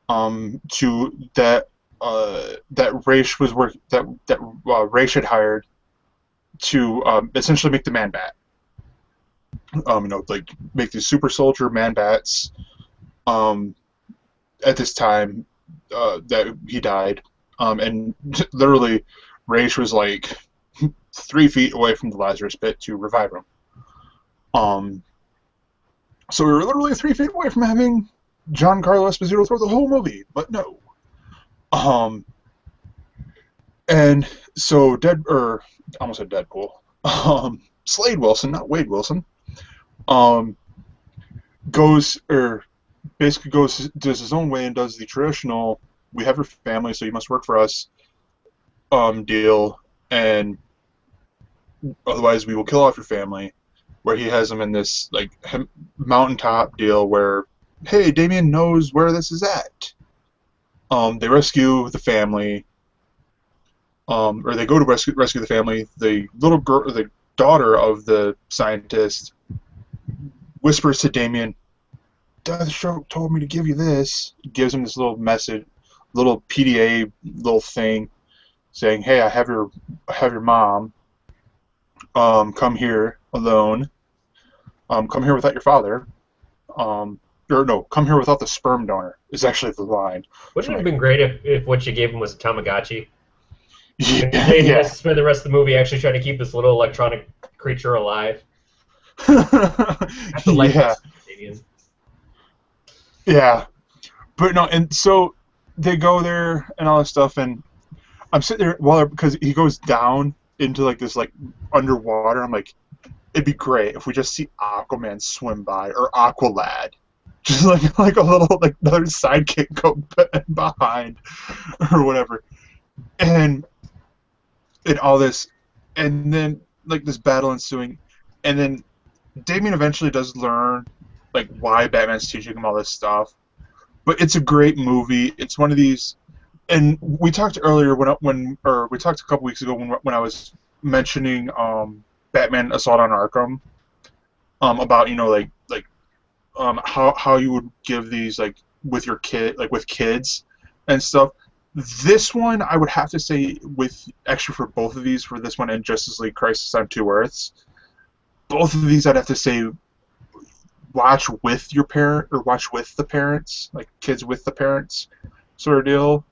that Raish was Raish had hired to essentially make the man bat. You know, like, make these super soldier man bats. At this time, that he died, and literally, Raish was like 3 feet away from the Lazarus pit to revive him. So we were literally 3 feet away from having Giancarlo Esposito throw the whole movie, but no. And so I almost said Deadpool. Slade Wilson, not Wade Wilson, does his own way and does the traditional we have your family, so you must work for us deal, and otherwise we will kill off your family. Where he has them in this like mountaintop deal where, hey, Damien knows where this is at. They rescue the family, or they go to rescue the family. The little girl, the daughter of the scientist, whispers to Damien, Deathstroke told me to give you this. Gives him this little message, little PDA, little thing, saying, "Hey, I have your mom. Come here alone. Come here without your father. Or no, come here without the sperm donor." Is actually the line. Wouldn't it have been great if what you gave him was a Tamagotchi? Yeah, And then he yeah. has to spend the rest of the movie actually trying to keep this little electronic creature alive. That's the life Yeah. Canadian. Yeah. But no, and so they go there and all this stuff, and I'm sitting there because he goes down into like this like underwater. I'm like, it'd be great if we just see Aquaman swim by or Aqualad, just like a little like another sidekick go behind or whatever, and all this, and then like this battle ensuing, and then Damien eventually does learn like why Batman's teaching him all this stuff. But it's a great movie. It's one of these, and we talked earlier or we talked a couple weeks ago when I was mentioning Batman Assault on Arkham, about how you would give these like with your kid, like with kids and stuff. This one I would have to say for both of these, for this one and Justice League Crisis on Two Earths, both of these I'd have to say watch with your parent or watch with the parents, like kids with the parents sort of deal.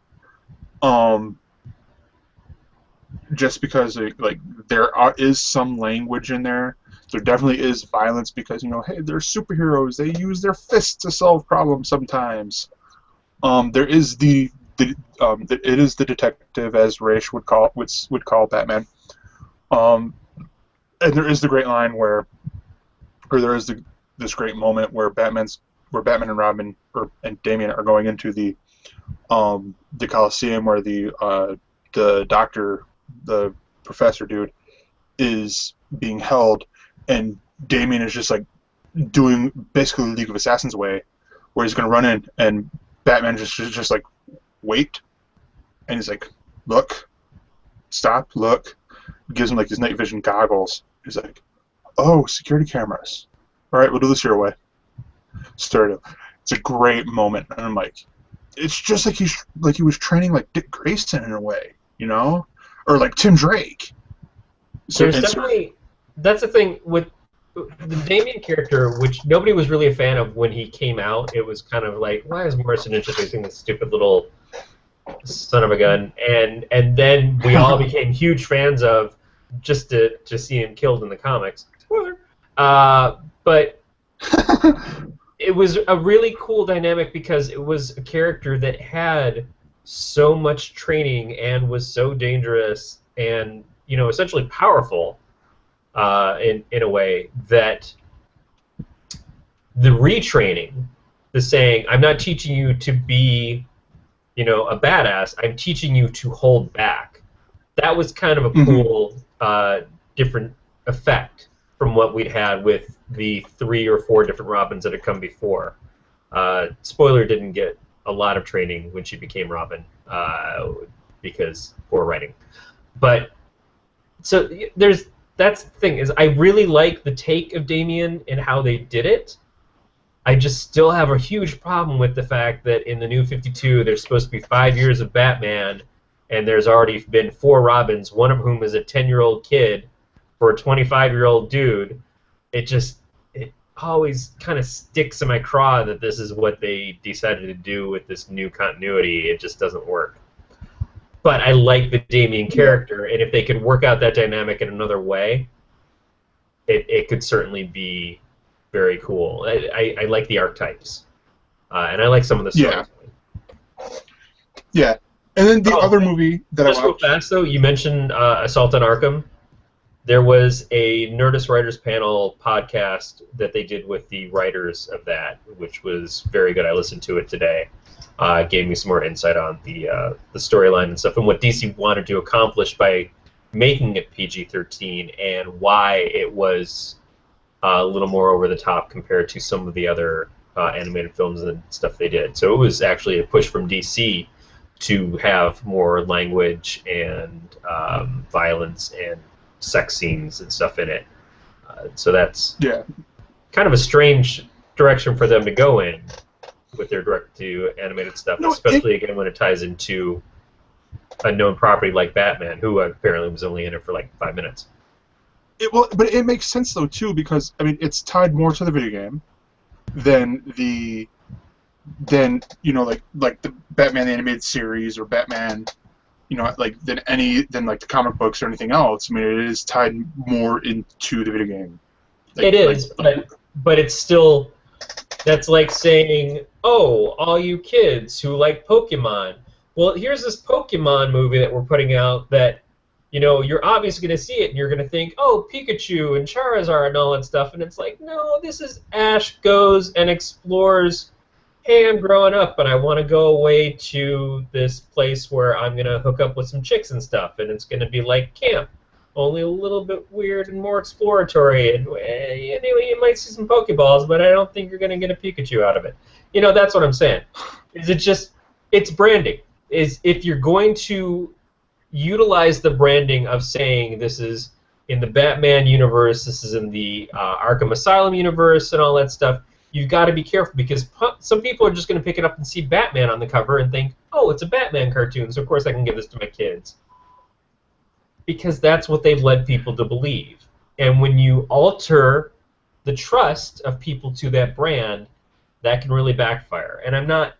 Just because like there is some language in there. There definitely is violence because hey, they're superheroes. They use their fists to solve problems sometimes. There is it is the detective, as Raish would call Batman. And there is the great line or there is this great moment where Batman and Robin and Damien are going into the Coliseum where the doctor, the professor dude, is being held, and Damien is just like doing basically the League of Assassins way, where he's gonna run in, and Batman just like wait, and he's like, look, stop, look, gives him like his night vision goggles. He's like, oh, security cameras. All right, we'll do this your way. It's a great moment, and I'm like, it's just like he was training like Dick Grayson in a way, or like Tim Drake. There's definitely that's the thing with the Damien character, which nobody was really a fan of when he came out. It was kind of like, why is Morrison introducing this stupid little son of a gun? And then we all became huge fans of just to see him killed in the comics. Spoiler. But it was a really cool dynamic because it was a character that had so much training and was so dangerous and essentially powerful in a way that the retraining, the saying, I'm not teaching you to be a badass, I'm teaching you to hold back. That was kind of a cool different effect from what we'd had with the 3 or 4 different Robins that had come before. Spoiler didn't get a lot of training when she became Robin because poor writing. But so that's the thing, is I really like the take of Damien and how they did it. I just still have a huge problem with the fact that in the New 52 there's supposed to be 5 years of Batman, and there's already been 4 Robins, one of whom is a 10-year-old kid for a 25-year-old dude. It always kind of sticks in my craw that this is what they decided to do with this new continuity. It just doesn't work. But I like the Damien character, and if they could work out that dynamic in another way, it could certainly be very cool. I like the archetypes, and I like some of the stories. Yeah. And then the other movie that just real fast though, you mentioned Assault on Arkham. there was a Nerdist Writers Panel podcast that they did with the writers of that, which was very good. I listened to it today. It gave me some more insight on the storyline and stuff, and what DC wanted to accomplish by making it PG-13, and why it was a little more over the top compared to some of the other animated films and stuff they did. So it was actually a push from DC to have more language and violence and sex scenes and stuff in it. So that's kind of a strange direction for them to go in with their direct-to-animated stuff, especially again when it ties into a known property like Batman, who apparently was only in it for like 5 minutes. But it makes sense though too, because I mean it's tied more to the video game than like the Batman the animated series or Batman, than like the comic books or anything else. I mean, it is tied more into the video game. It is, but it's still, that's like saying, oh, all you kids who like Pokemon, well, here's this Pokemon movie that we're putting out that, you're obviously going to see it and you're going to think, oh, Pikachu and Charizard and all that stuff, and it's like, no, this is Ash goes and explores, hey, I'm growing up and I want to go away to this place where I'm going to hook up with some chicks and stuff, and it's going to be like camp, only a little bit weird and more exploratory, and you might see some Pokeballs, but I don't think you're going to get a Pikachu out of it. That's what I'm saying. It's branding. If you're going to utilize the branding of saying this is in the Batman universe, this is in the Arkham Asylum universe and all that stuff, you've got to be careful, because some people are just going to pick it up and see Batman on the cover and think, oh, it's a Batman cartoon, so of course I can give this to my kids. Because that's what they've led people to believe. And when you alter the trust of people to that brand, that can really backfire. And I'm not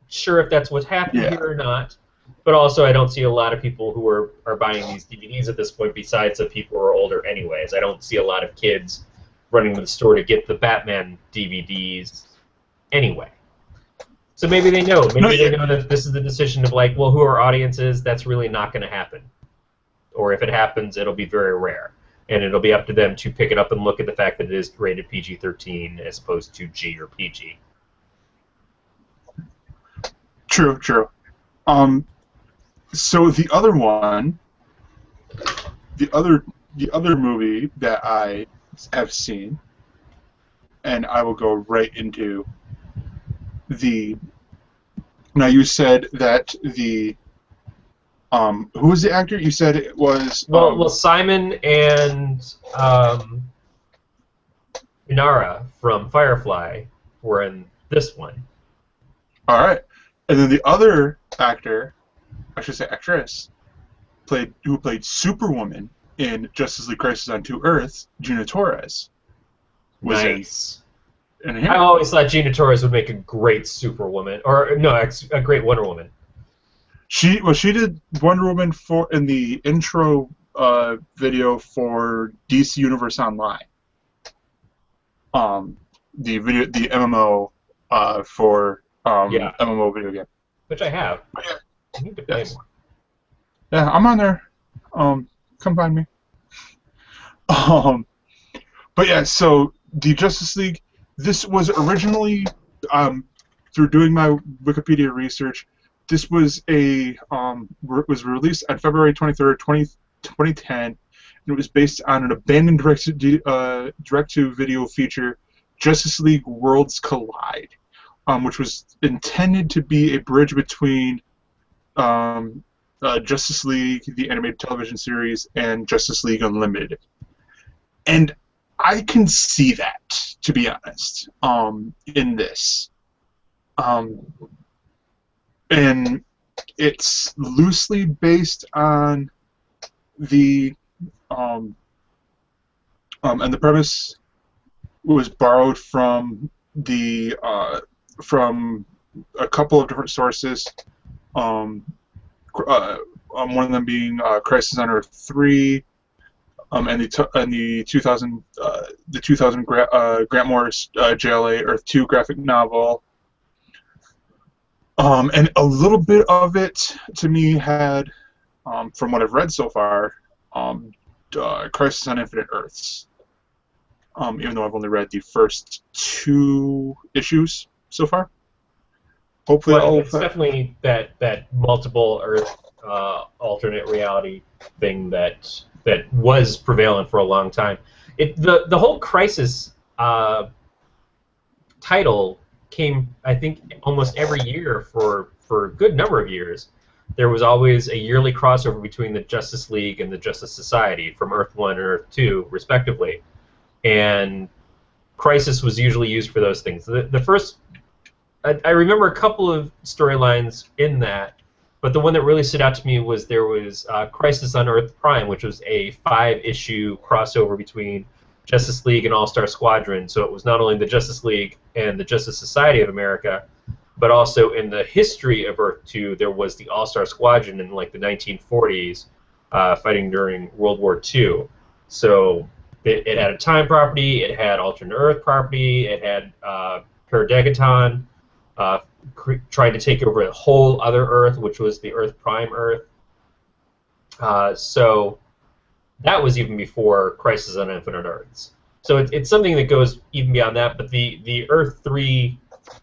sure if that's what's happening here or not, but also I don't see a lot of people who are buying these DVDs at this point, besides the people who are older anyways. I don't see a lot of kids running to the store to get the Batman DVDs anyway. So maybe they know. Maybe they know that this is the decision of like, well, who our audience is, that's really not going to happen. Or if it happens, it'll be very rare. And it'll be up to them to pick it up and look at the fact that it is rated PG-13 as opposed to G or PG. True. So the other one, the other movie that I have seen, and I will go right into the. Now you said that the. Who was the actor? You said it was. Well, Simon and Inara from Firefly were in this one. All right, and then the other actor, I should say actress, who played Superwoman in Justice League Crisis on Two Earths, Gina Torres. Nice. I always thought Gina Torres would make a great Superwoman, or no, a great Wonder Woman. She did Wonder Woman in the intro video for DC Universe Online. The MMO for MMO video game. Which I have. Yeah. I need to play more. Yeah, I'm on there. Come find me. But yeah, so the Justice League. This was originally through doing my Wikipedia research. This was was released on February 23rd, 2010, and it was based on an abandoned direct-to-video feature, Justice League Worlds Collide, which was intended to be a bridge between Justice League, the animated television series, and Justice League Unlimited. And I can see that, to be honest, in this. And it's loosely based on the and the premise was borrowed from the from a couple of different sources. One of them being Crisis on Earth 3, and the 2000 Grant Morris JLA Earth 2 graphic novel. And a little bit of it, to me, had, from what I've read so far, Crisis on Infinite Earths. Even though I've only read the first 2 issues so far. Hopefully, Well, it's definitely that multiple Earth alternate reality thing that was prevalent for a long time. The whole Crisis title came, I think, almost every year for a good number of years. There was always a yearly crossover between the Justice League and the Justice Society from Earth 1 and Earth 2, respectively. And Crisis was usually used for those things. The first, I remember a couple of storylines in that, but the one that really stood out to me was there was Crisis on Earth Prime, which was a 5-issue crossover between Justice League and All-Star Squadron. So it was not only the Justice League and the Justice Society of America, but also in the history of Earth 2, there was the All-Star Squadron in like the 1940s, fighting during World War II. So it had a time property, it had alternate Earth property, it had Paradegaton trying to take over a whole other Earth, which was the Earth Prime Earth. So that was even before Crisis on Infinite Earths. So it's something that goes even beyond that, but the Earth 3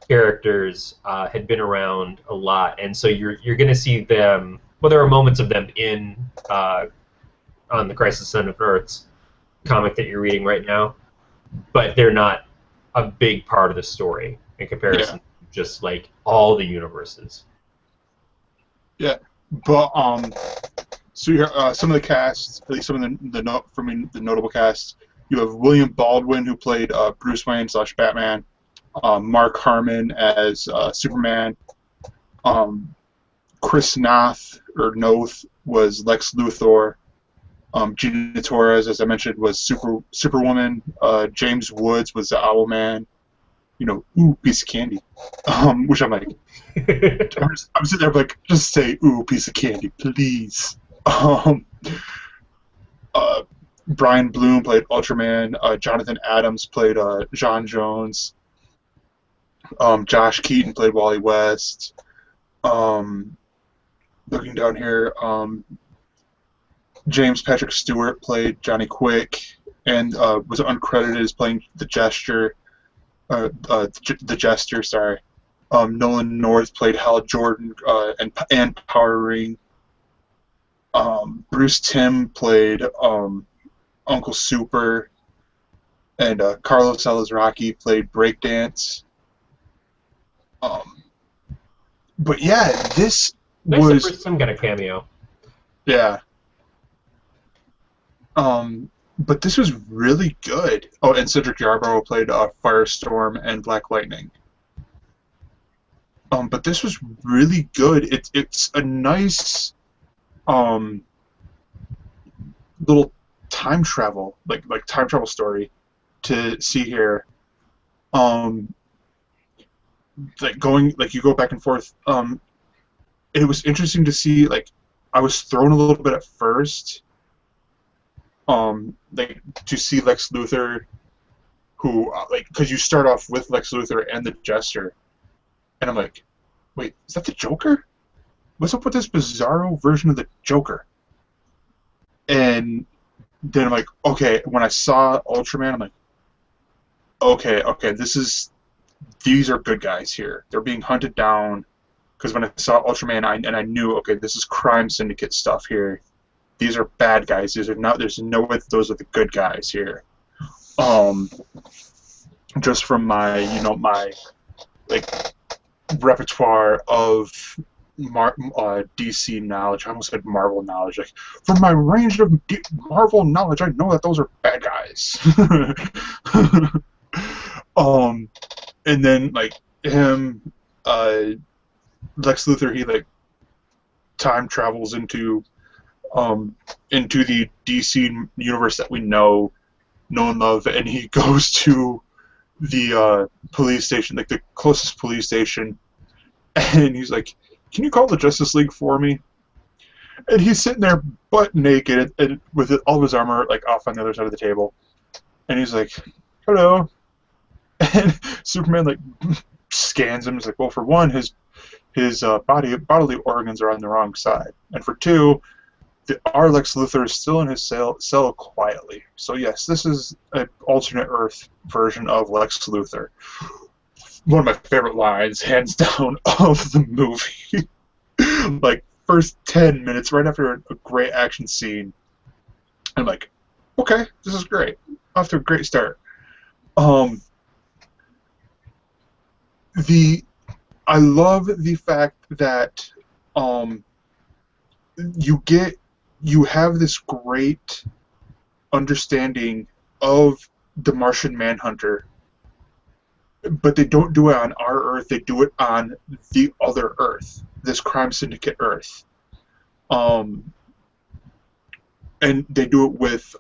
characters had been around a lot, and so you're going to see them. Well, there are moments of them in on the Crisis on Infinite Earths comic that you're reading right now, but they're not a big part of the story in comparison to just like all the universes. Yeah, but so you some of the cast, at least some of the notable cast. You have William Baldwin, who played Bruce Wayne / Batman. Mark Harmon as Superman. Chris Noth was Lex Luthor. Gina Torres, as I mentioned, was Superwoman. James Woods was the Owlman. Piece of candy. Which I'm like, I'm sitting there like, just say, ooh, piece of candy, please. Brian Bloom played Ultraman. Jonathan Adams played John Jones. Josh Keaton played Wally West. Looking down here, James Patrick Stewart played Johnny Quick, and was uncredited as playing the Jester. The Jester, sorry. Nolan North played Hal Jordan and Power Ring. Bruce Timm played Uncle Super, and Carlos Alazraki played Breakdance. But yeah, this nice was. Nice that Bruce Timm got a cameo. Yeah. But this was really good. Oh, and Cedric Yarbrough played Firestorm and Black Lightning. But this was really good. It's a nice little time travel, like time travel story to see here. You go back and forth. It was interesting to see. Like, I was thrown a little bit at first. To see Lex Luthor, who because you start off with Lex Luthor and the Jester, and I'm like, wait, is that the Joker? What's up with this bizarro version of the Joker? And then I'm like, okay. When I saw Ultraman, I'm like, okay, these are good guys here. They're being hunted down. Because when I saw Ultraman, I knew, okay, this is crime syndicate stuff here. These are bad guys. These are not. There's no way those are the good guys here. Just from my, my repertoire of DC knowledge. I almost said Marvel knowledge. Like, from my range of Marvel knowledge, I know that those are bad guys. And then him, Lex Luthor, he time travels into the DC universe that we know and love, and he goes to the police station, the closest police station, and he's like, "Can you call the Justice League for me?" And he's sitting there butt naked and with all of his armor off on the other side of the table, and he's like, "Hello," and Superman scans him. He's like, "Well, for one, his bodily organs are on the wrong side, and for two, our Lex Luthor is still in his cell quietly. So yes, this is an alternate Earth version of Lex Luthor. One of my favorite lines, hands down, of the movie. Like, first 10 minutes, right after a great action scene, I'm like, okay, this is great. Off to a great start. I love the fact that you have this great understanding of the Martian Manhunter, but they don't do it on our Earth. They do it on the other Earth, this crime syndicate Earth. And they do it with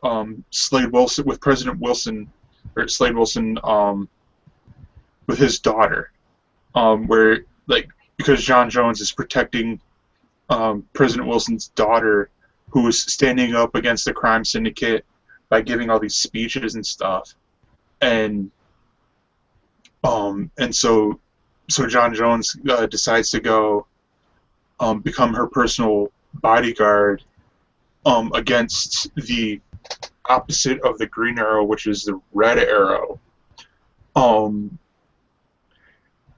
Slade Wilson, with President Wilson, or Slade Wilson, with his daughter, where, like, because John Jones is protecting President Wilson's daughter, who is standing up against the crime syndicate by giving all these speeches and stuff, and so John Jones decides to go become her personal bodyguard against the opposite of the Green Arrow, which is the Red Arrow.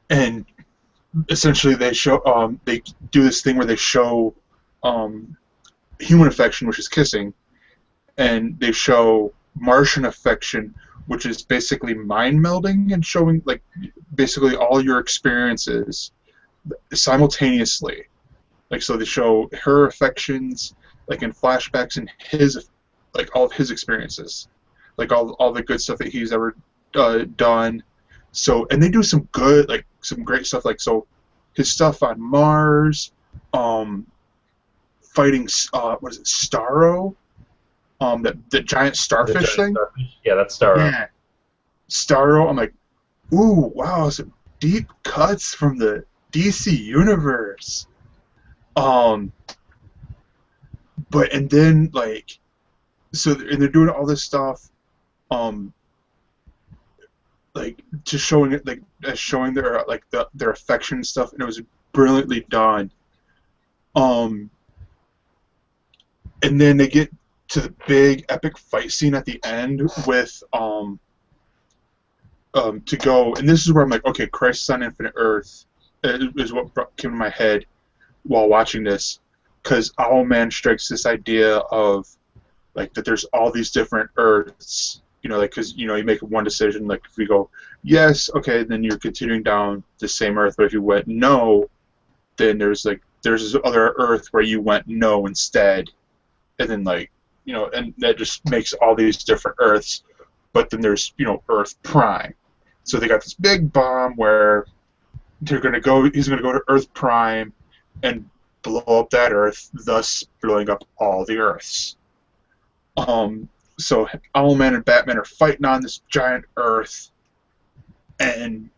And essentially they do this thing where they show human affection, which is kissing, and they show Martian affection, which is basically mind melding and showing, like, basically all your experiences simultaneously. Like, so they show her affections, like, in flashbacks, and his, like, all of his experiences, like all the good stuff that he's ever done. So, and they do some good, like, some great stuff, like, so his stuff on Mars, fighting what is it, Starro, the giant starfish thing. Yeah, that's Starro. Yeah, Starro. I'm like, ooh, wow, some deep cuts from the DC universe. But and then, like, so, and they're doing all this stuff, like, to showing it, like, as showing their, like, their affection and stuff, and it was brilliantly done. And then they get to the big epic fight scene at the end with to go, and this is where I'm like, okay, Crisis on Infinite Earth is what came to my head while watching this, because Owlman strikes this idea of, like, that there's all these different Earths, you know, like, because, you know, you make one decision, like, if we go yes, okay, then you're continuing down the same Earth, but if you went no, then there's this other Earth where you went no instead, and then, like, you know, and that just makes all these different Earths. But then there's, you know, Earth Prime. So they got this big bomb where he's going to go to Earth Prime and blow up that Earth, thus blowing up all the Earths. So Owlman and Batman are fighting on this giant Earth, and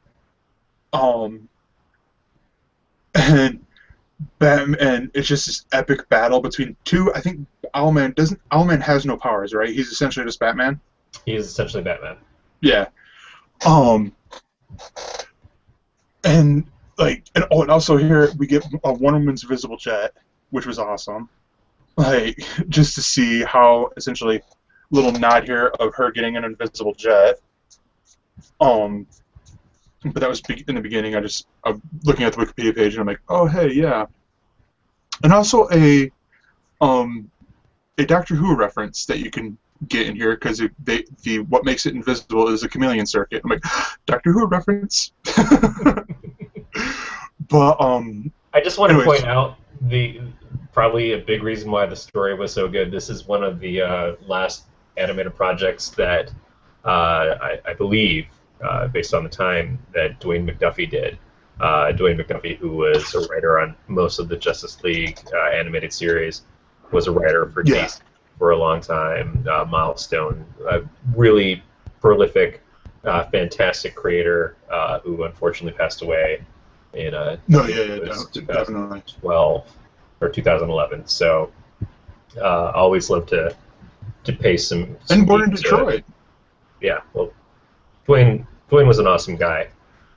Batman, it's just this epic battle between two. I think Owlman has no powers, right? He's essentially just Batman. He is essentially Batman. Yeah. And, like, and also here we get a Wonder Woman's invisible jet, which was awesome. Like, just to see how, essentially, little nod here of her getting an invisible jet. But that was in the beginning. I'm looking at the Wikipedia page, and I'm like, oh, hey, yeah. And also a Doctor Who reference that you can get in here, because what makes it invisible is a chameleon circuit. I'm like, Doctor Who reference. But I just want to point out probably a big reason why the story was so good. This is one of the last animated projects that I believe, based on the time, that Dwayne McDuffie did. Dwayne McDuffie, who was a writer on most of the Justice League animated series, was a writer for DC for a long time. Milestone, a really prolific, fantastic creator who unfortunately passed away in 2012 or 2011. So always love to pay some and born in Detroit. Yeah, well, Dwayne was an awesome guy.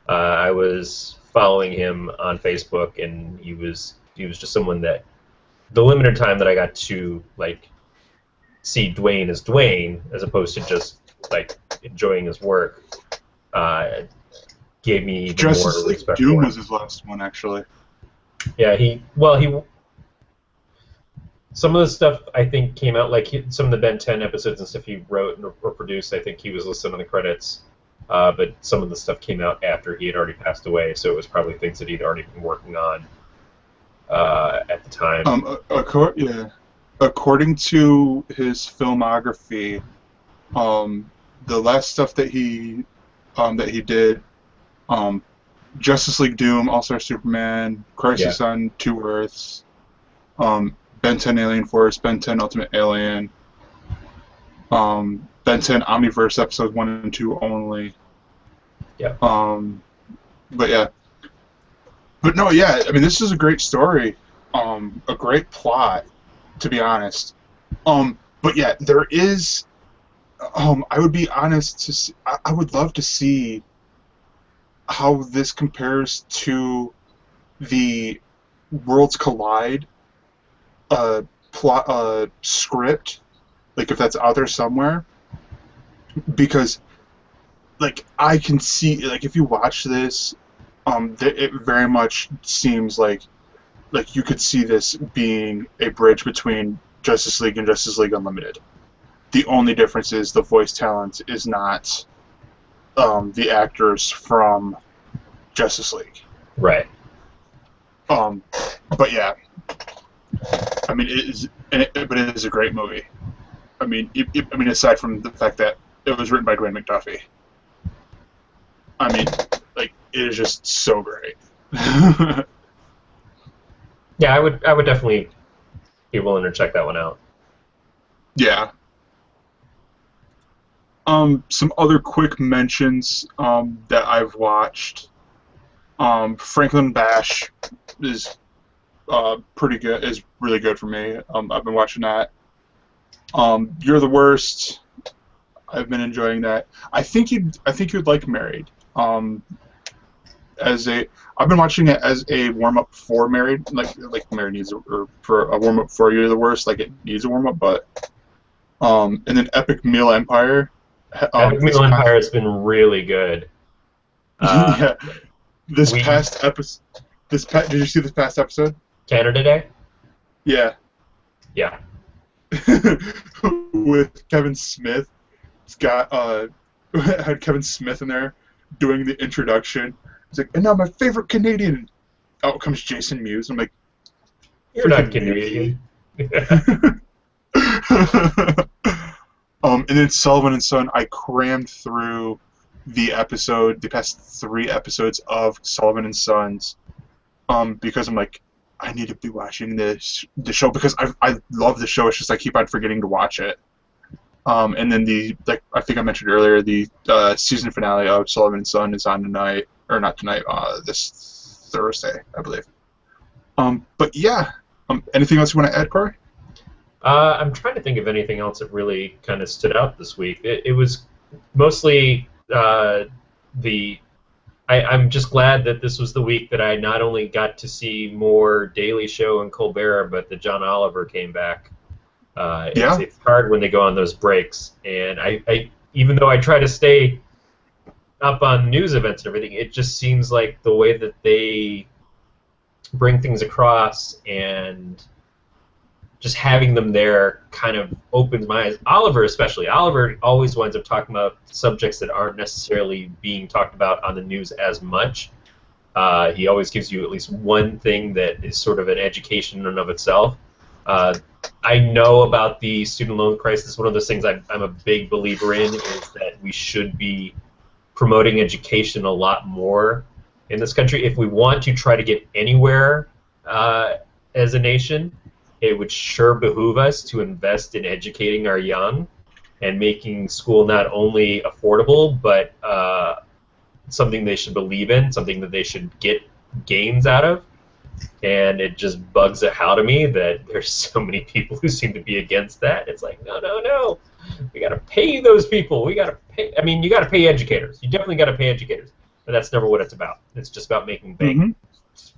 I was following him on Facebook, and he was just someone that the limited time that I got to like see Dwayne as Dwayne, as opposed to just like enjoying his work, gave me even more Justice League respect Doom for him. was his last one, actually. Yeah, some of the stuff I think came out like some of the Ben 10 episodes and stuff he wrote or produced. I think he was listed on the credits, but some of the stuff came out after he had already passed away, so it was probably things that he'd already been working on at the time. According to his filmography, the last stuff that he did, Justice League Doom, All Star Superman, Crisis on Two Earths, Ben 10 Alien Force, Ben 10 Ultimate Alien, Ben 10 Omniverse episodes 1 and 2 only. Yeah. But yeah. But no, yeah, I mean, this is a great story, a great plot, to be honest. But yeah, there is, I would be honest, I would love to see how this compares to the Worlds Collide plot script, like if that's out there somewhere, because like I can see, like if you watch this, it very much seems like you could see this being a bridge between Justice League and Justice League Unlimited. The only difference is the voice talent is not the actors from Justice League. Right. But yeah, I mean, but it is a great movie. I mean, aside from the fact that it was written by Dwayne McDuffie, I mean, like, it is just so great. Yeah, I would definitely be willing to check that one out. Yeah. Some other quick mentions that I've watched. Franklin Bash is pretty good. Is really good for me. I've been watching that. You're the Worst. I've been enjoying that. I think you'd like Married. I've been watching it as a warm up for Married. Like Married needs or for a warm up for You're the Worst. Like it needs a warm up, but and then Epic Meal Empire. Epic Meal Empire has been really good. Yeah. Did you see this past episode? Canada Day? Yeah. Yeah. With Kevin Smith. It's got had Kevin Smith in there doing the introduction. He's like, and now my favorite Canadian. Out comes Jason Mewes. I'm like, you're not Canadian. And then Sullivan and Son, I crammed through the past 3 episodes of Sullivan and Sons, because I'm like, I need to be watching the show because I love the show. It's just I keep on forgetting to watch it. And then I think I mentioned earlier, the season finale of Sullivan and Son is on tonight, or not tonight, this Thursday, I believe. But yeah, anything else you want to add, Corey? I'm trying to think of anything else that really kind of stood out this week. It was mostly I'm just glad that this was the week that I not only got to see more Daily Show and Colbert, but that John Oliver came back. It's hard when they go on those breaks, and I even though I try to stay up on news events and everything, it just seems like the way that they bring things across and just having them there kind of opens my eyes. Oliver especially. Oliver always winds up talking about subjects that aren't necessarily being talked about on the news as much. He always gives you at least one thing that is sort of an education in and of itself. I know about the student loan crisis. One of those things I'm a big believer in is that we should be promoting education a lot more in this country. If we want to try to get anywhere as a nation, it would sure behoove us to invest in educating our young and making school not only affordable, but something they should believe in, something that they should get gains out of. And it just bugs the hell out of me that there's so many people who seem to be against that. It's like, no. We got to pay those people. We got to pay. I mean, you got to pay educators. You definitely got to pay educators. But that's never what it's about. It's just about making banks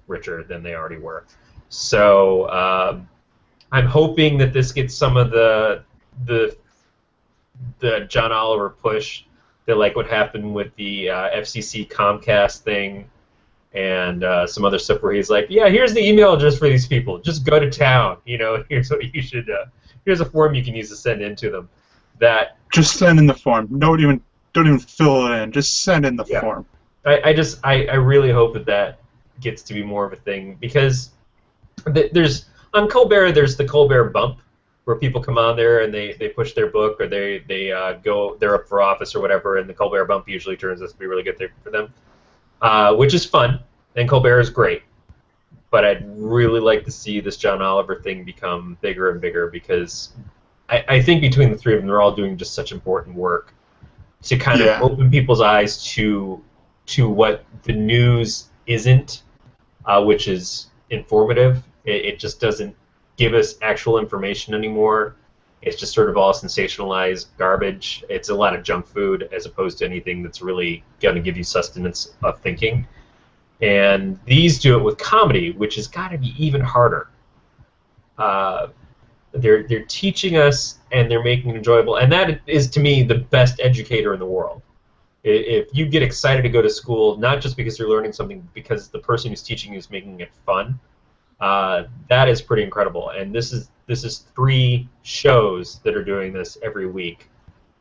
richer than they already were. So I'm hoping that this gets some of the John Oliver push that like what happened with the FCC Comcast thing and some other stuff where he's like, yeah, here's the email address for these people. Just go to town. Here's what you should. Here's a form you can use to send in to them. That Just send in the form. Don't even fill it in. Just send in the form. I really hope that gets to be more of a thing because there's on Colbert there's the Colbert bump where people come on there and they push their book or they're up for office or whatever, and the Colbert bump usually turns out to be a really good thing for them, which is fun, and Colbert is great. But I'd really like to see this John Oliver thing become bigger and bigger because I think between the three of them, they're all doing just such important work to kind of open people's eyes to what the news isn't, which is informative. It just doesn't give us actual information anymore. It's just sort of all sensationalized garbage. It's a lot of junk food as opposed to anything that's really going to give you sustenance of thinking. And these do it with comedy, which has got to be even harder. They're teaching us and they're making it enjoyable, and that is to me the best educator in the world. If you get excited to go to school, not just because you're learning something, because the person who's teaching you is making it fun, that is pretty incredible. And this is 3 shows that are doing this every week.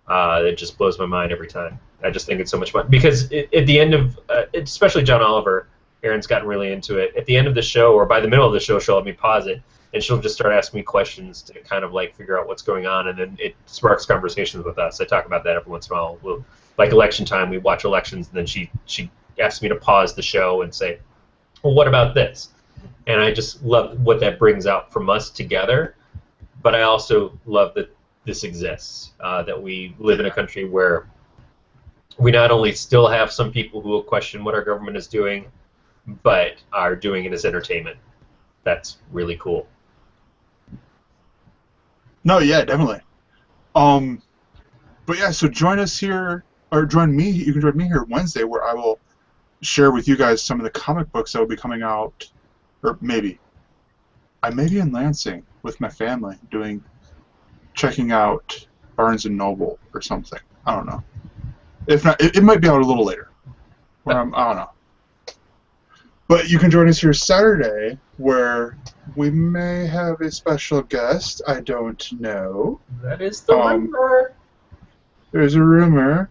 It just blows my mind every time. I just think it's so much fun because at the end of, especially John Oliver, Erin's gotten really into it. At the end of the show, or by the middle of the show, she'll let me pause it, and she'll just start asking me questions to kind of like figure out what's going on, and then it sparks conversations with us. I talk about that every once in a while. Like election time, we watch elections, and then she asks me to pause the show and say, well, what about this? And I just love what that brings out from us together, but I also love that this exists, that we live in a country where we not only still have some people who will question what our government is doing, but are doing it as entertainment. That's really cool. No, yeah, definitely. But yeah, so join us here, or join me. You can join me here Wednesday, where I will share with you guys some of the comic books that will be coming out, or maybe I may be in Lansing with my family checking out Barnes and Noble or something. I don't know. If not, it might be out a little later. I don't know. But you can join us here Saturday, where we may have a special guest. I don't know. That is the rumor. There's a rumor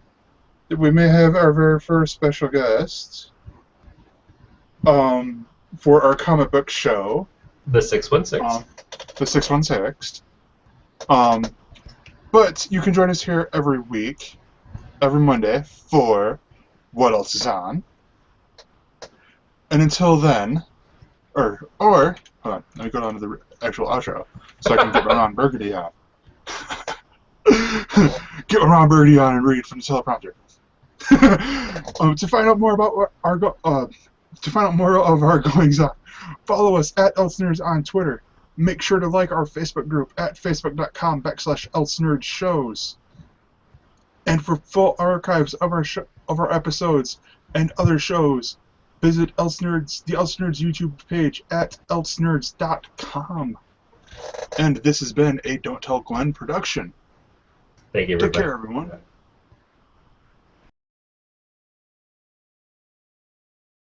that we may have our very first special guest for our comic book show. The 616. The 616. But you can join us here every week, every Monday, for What Else Is On. And until then, or hold on, let me go down to the actual outro so I can get my Ron Burgundy on. Get my Ron Burgundy on and read from the teleprompter. To find out more about our goings on, follow us at ElseNerds on Twitter. Make sure to like our Facebook group at facebook.com/ElseNerdsShows. And for full archives of our episodes and other shows, visit the ElseNerds YouTube page at elsenerds.com. And this has been a Don't Tell Glenn production. Thank you, everybody. Take care, everyone.